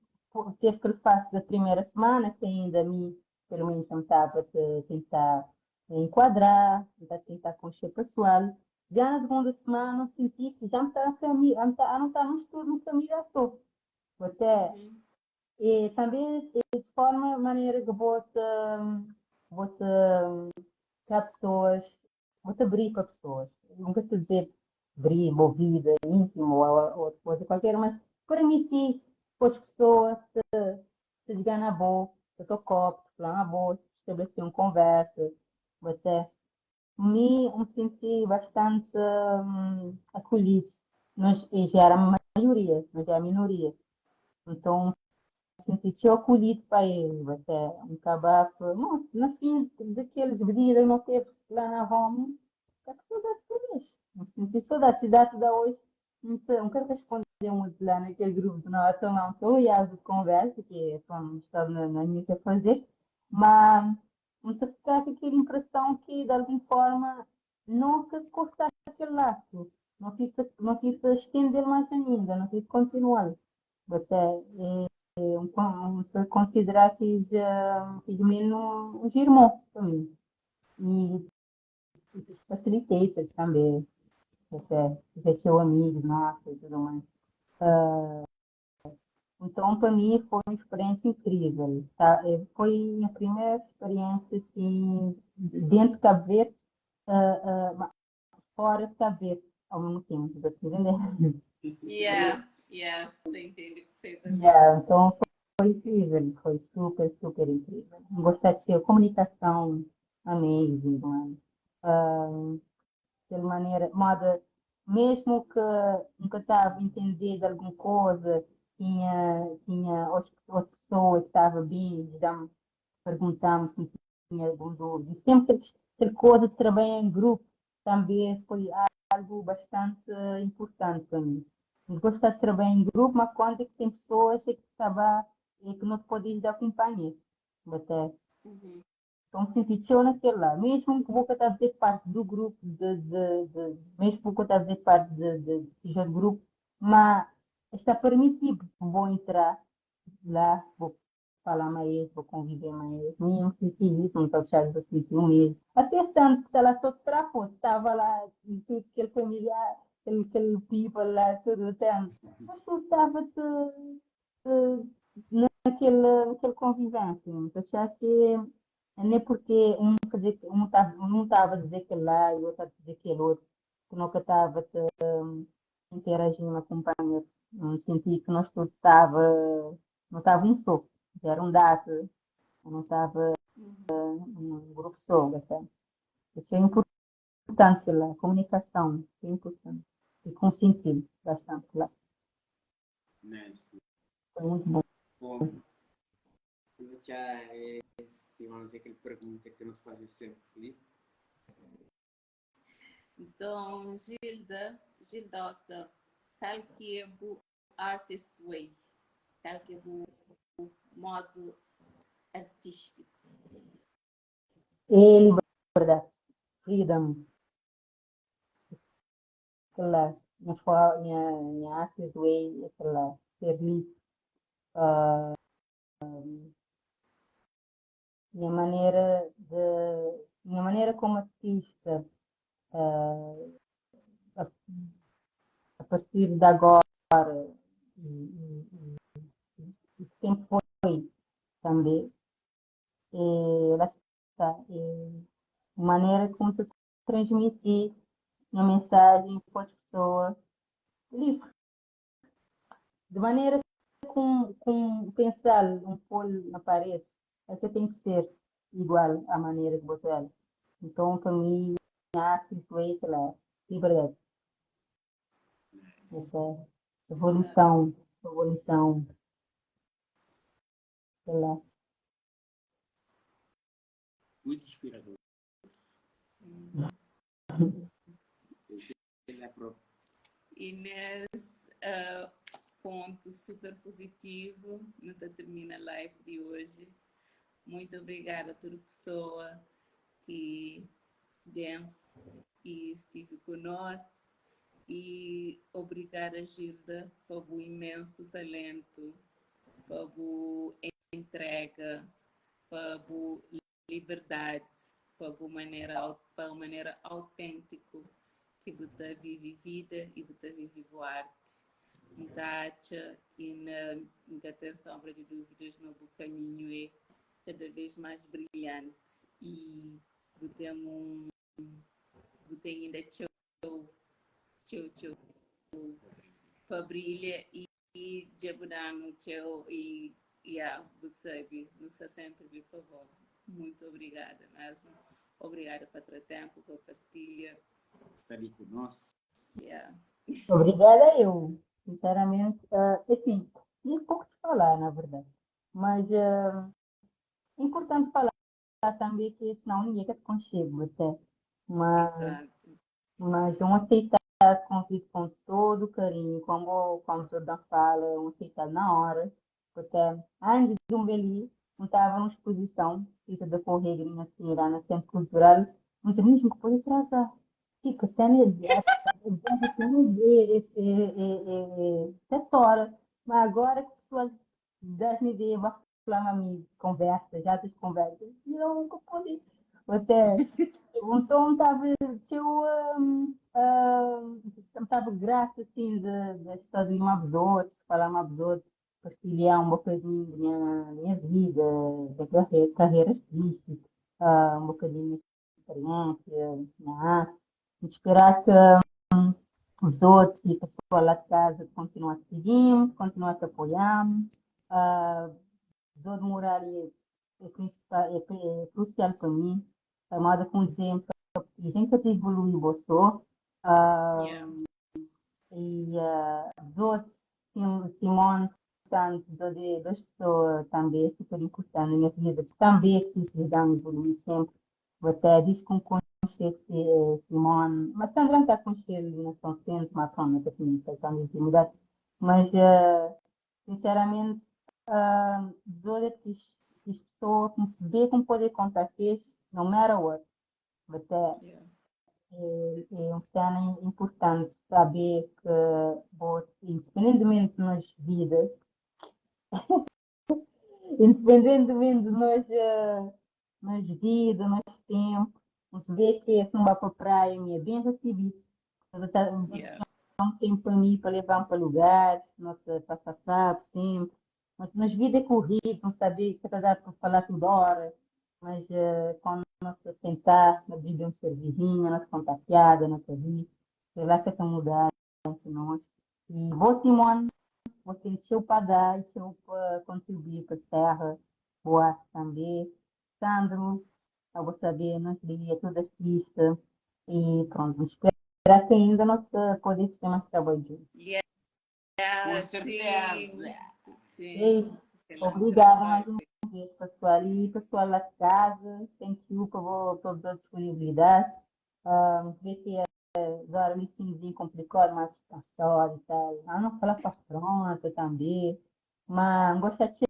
espaço da primeira semana, que ainda a mim, pelo menos, não estava a tentar enquadrar, tentar conhecer o pessoal. Já na segunda semana, eu senti que já me está a família, não está num estudo de família só. Até e também de forma maneira que você que pessoas, você abrir para pessoas. Nunca te dizer abrir, movida, íntimo ou outra coisa qualquer, mas permitir para as pessoas se jogar na boa, se tocar copo, se falar na boa, estabelecer uma conversa. Até me senti bastante acolhido. E já era a maioria, não já era a minoria. Então, senti acolhido para ele, até um cabaço. Nossa, no fim daqueles dias, eu não teve lá na Roma, está com saudade por isso. Não senti saudade, cidade da hoje. Não quero responder muito lá naquele grupo, não, então não estou e as de conversa, que estava na minha que fazer, mas não se ficar com aquela impressão que, de alguma forma, nunca cortar aquele laço, não quis estender mais ainda, não quis continuar. Até, considerar que fiz menino um irmão também. E facilitei também. Até já tinha amigos, nossa, e tudo mais. Então, para mim, foi uma experiência incrível. Tá? Foi a primeira experiência, assim, dentro de Cabo Verde, fora de Cabo Verde, ao mesmo tempo. Tá entendendo? Yeah, você entende perfeitamente. Então, foi incrível, foi super, super incrível. Gostei de ter comunicação, amazing, mano. De maneira, moda, mesmo que nunca estava a entender de alguma coisa, tinha outra pessoa que estava bem, já perguntamos se tinha algum dúvida. E sempre ter coisa de trabalhar em grupo também foi algo bastante importante para mim. Eu gosto de trabalhar em grupo, mas quando é que tem pessoas que estava e que não podem dar companhia. Até. Uhum. Então, senti eu naquele lá. Mesmo que vou estar a fazer parte do grupo, mesmo que vou estar a fazer parte de grupo, mas está permitido, vou entrar lá, vou falar mais, vou conviver mais. Não senti isso, não estou achando que eu senti o mesmo. Até tanto que está lá todo trapo, estava lá, e tudo aquele familiar, aquele people lá, todo o tempo. Mas tu estava naquele convivência. Então, achar que nem porque um estava a dizer que lá e o outro a dizer aquele outro, que nunca estava a interagir na companhia. Não senti que nós todos não estava em soco. Era um dado, não estava num grupo só. Até. Isso é importante lá, a comunicação, é importante. E com sentido, bastante lá. Nice. Foi muito bom. Bom, já é, se vamos dizer, aquela pergunta que nos fazem sempre, Felipe. Então, Gildota, qual que é o artist way? Qual que é o modo artístico? E liberdade, freedom. Aquela, minha arte way, aquela, ser livre. Minha maneira como artista, a, a partir de agora, e sempre foi também, lá está, a maneira como tu transmitir uma mensagem para as pessoas, livre, de maneira com pensar um folho na parede, é que tem que ser igual à maneira que você é. Então, para mim, a arte foi, sei lá, liberdade. Essa evolução, evolução, sei lá. Muito inspirador. Ele é próprio. E nesse ponto super positivo, não termina a live de hoje. Muito obrigada a toda pessoa que dance e estive conosco. E obrigada, Gilda, pelo imenso talento, pela entrega, pela liberdade, pela maneira autêntica que você vive vida e você vive arte. Mudacha e na atenção para de dúvidas no caminho é cada vez mais brilhante e você ainda teu para brilha e jabudano teu e você sempre por favor. Muito obrigada mesmo. Obrigada pelo tempo, pela partilha. Está ali conosco. Yeah. Obrigada eu, sinceramente. Assim, tinha pouco de falar, na verdade. Mas é importante falar também que senão ninguém quer consigo até. Mas, Exato. mas vamos aceitar esse convite com todo carinho, como o Jordão fala, vamos aceitar na hora. Porque antes de um beli, não estava numa exposição, feita da Correia na Senhora, no Centro Cultural, mas mesmo que pode atrasar. Fica, cena sete horas. Mas agora que as pessoas das-me ideias, vão falar a mim, conversa, já das conversas, e eu nunca pude. Até, então estava graça assim de estar de uma vez outros, falar uma vez outros, partilhar um bocadinho da minha vida, da carreira artística, um bocadinho de experiência na arte, esperar que os outros e a pessoa lá de casa continuem a seguir, continuem a te apoiar. A zona moral é crucial para mim. a moda com exemplo, a gente que evoluiu você, Yeah. e os outros, Simone, tanto, duas pessoas também super importantes na minha vida, também que precisamos evoluir sempre, até diz com Simone, mas também está com cheiro na São Centro, mas pronto, assim, também tem mudado, mas sinceramente, todas as pessoas que se vê com poder contar no matter what, até Yeah. é um cena importante saber que, independentemente das vidas, independentemente nas vidas, nos tempos, se vê que se não vai para a praia, é bem recebido. Yeah. Não tem para mim para levar para lugares, não se passa sabe sempre. Mas nas vidas é corrido, não saber que dá para falar toda hora. Mas quando nós se sentar, nós beber um cervejinha, nós contar piada, nós rir, sei lá que está mudar entre nós. E vou, Simone, você encheu para dar, encheu para contribuir para a terra, boa também. Sandro, eu vou saber, nós diria todas as pistas. E pronto, espero que ainda nós podemos ter mais trabalho juntos. Yeah. Com certeza. Sim. Obrigada mais uma vez, pessoal. E pessoal lá de casa, thank you pela disponibilidade. Vê que agora ali sim complicado, mas está só e tal. Não falar para pronto também. Mas gostaria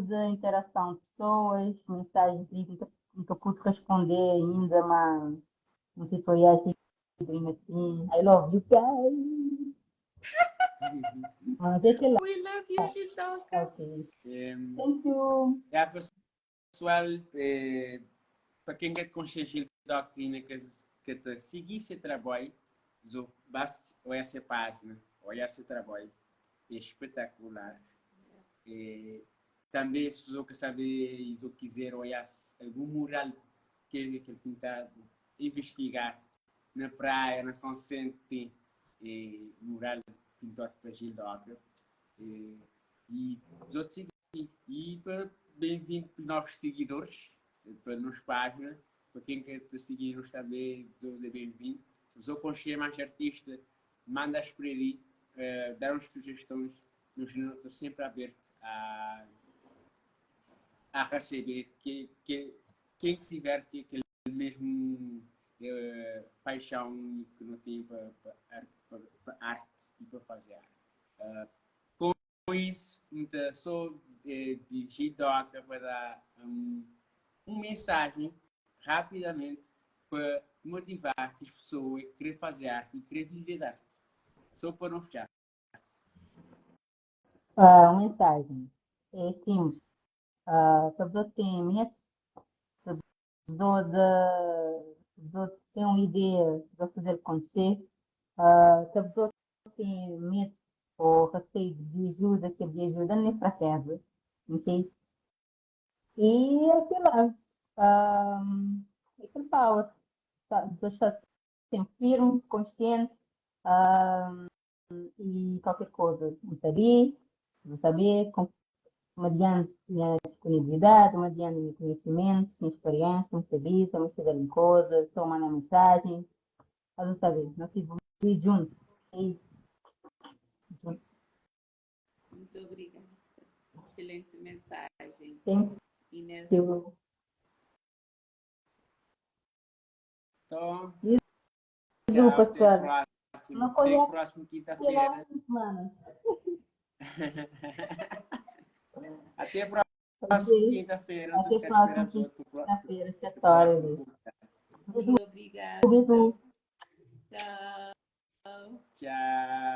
da interação de pessoas, mensagens que eu pude responder ainda, mas não sei se foi assim, I love you guys. Deixa lá. We love you, Gildoca. Ok. Thank you. Pessoal, para quem quer consciência aqui que te seguir esse trabalho, basta olhar essa página, olhar esse trabalho, é espetacular. Também, se eu saber e se eu quiser olhar algum mural que ele pintado, investigar na praia, na São Vicente, mural pintado para Gildoca. E os outros seguir. E bem-vindo para os novos seguidores, para nos páginas, para quem quer te seguir, nos saber, é bem-vindo. Se eu conhecer mais artista, manda-as por ali, dar-nos sugestões, nós estamos sempre abertos a receber quem tiver aquele mesmo paixão e que não tem para arte e para fazer arte. Com isso, só Gildoca para dar uma mensagem rapidamente para motivar as pessoas a querer fazer arte e querer viver de arte. Só para não fechar. Uma mensagem. É simples. Se a pessoa tem medo, se a pessoa tem uma ideia de fazer acontecer, se a pessoa tem medo ou receio de ajuda, que de ajuda, nem fraqueza. Ok? E aquilo lá. Aquele power. A pessoa está sempre firme, consciente. E qualquer coisa, não sabia, vou saber, mediante minha disponibilidade, mediante meu conhecimento, minha experiência, me feliz, me chegar em coisas, só mandar mensagem, mas saber, nós vivemos juntos. Muito obrigada. Excelente mensagem, Thank Inês. you. Então, Tchau, até pessoal. a próxima. Até a próxima quinta-feira. Até a próxima quinta-feira. Até a próxima quinta-feira. Muito obrigada. Tchau. Tchau.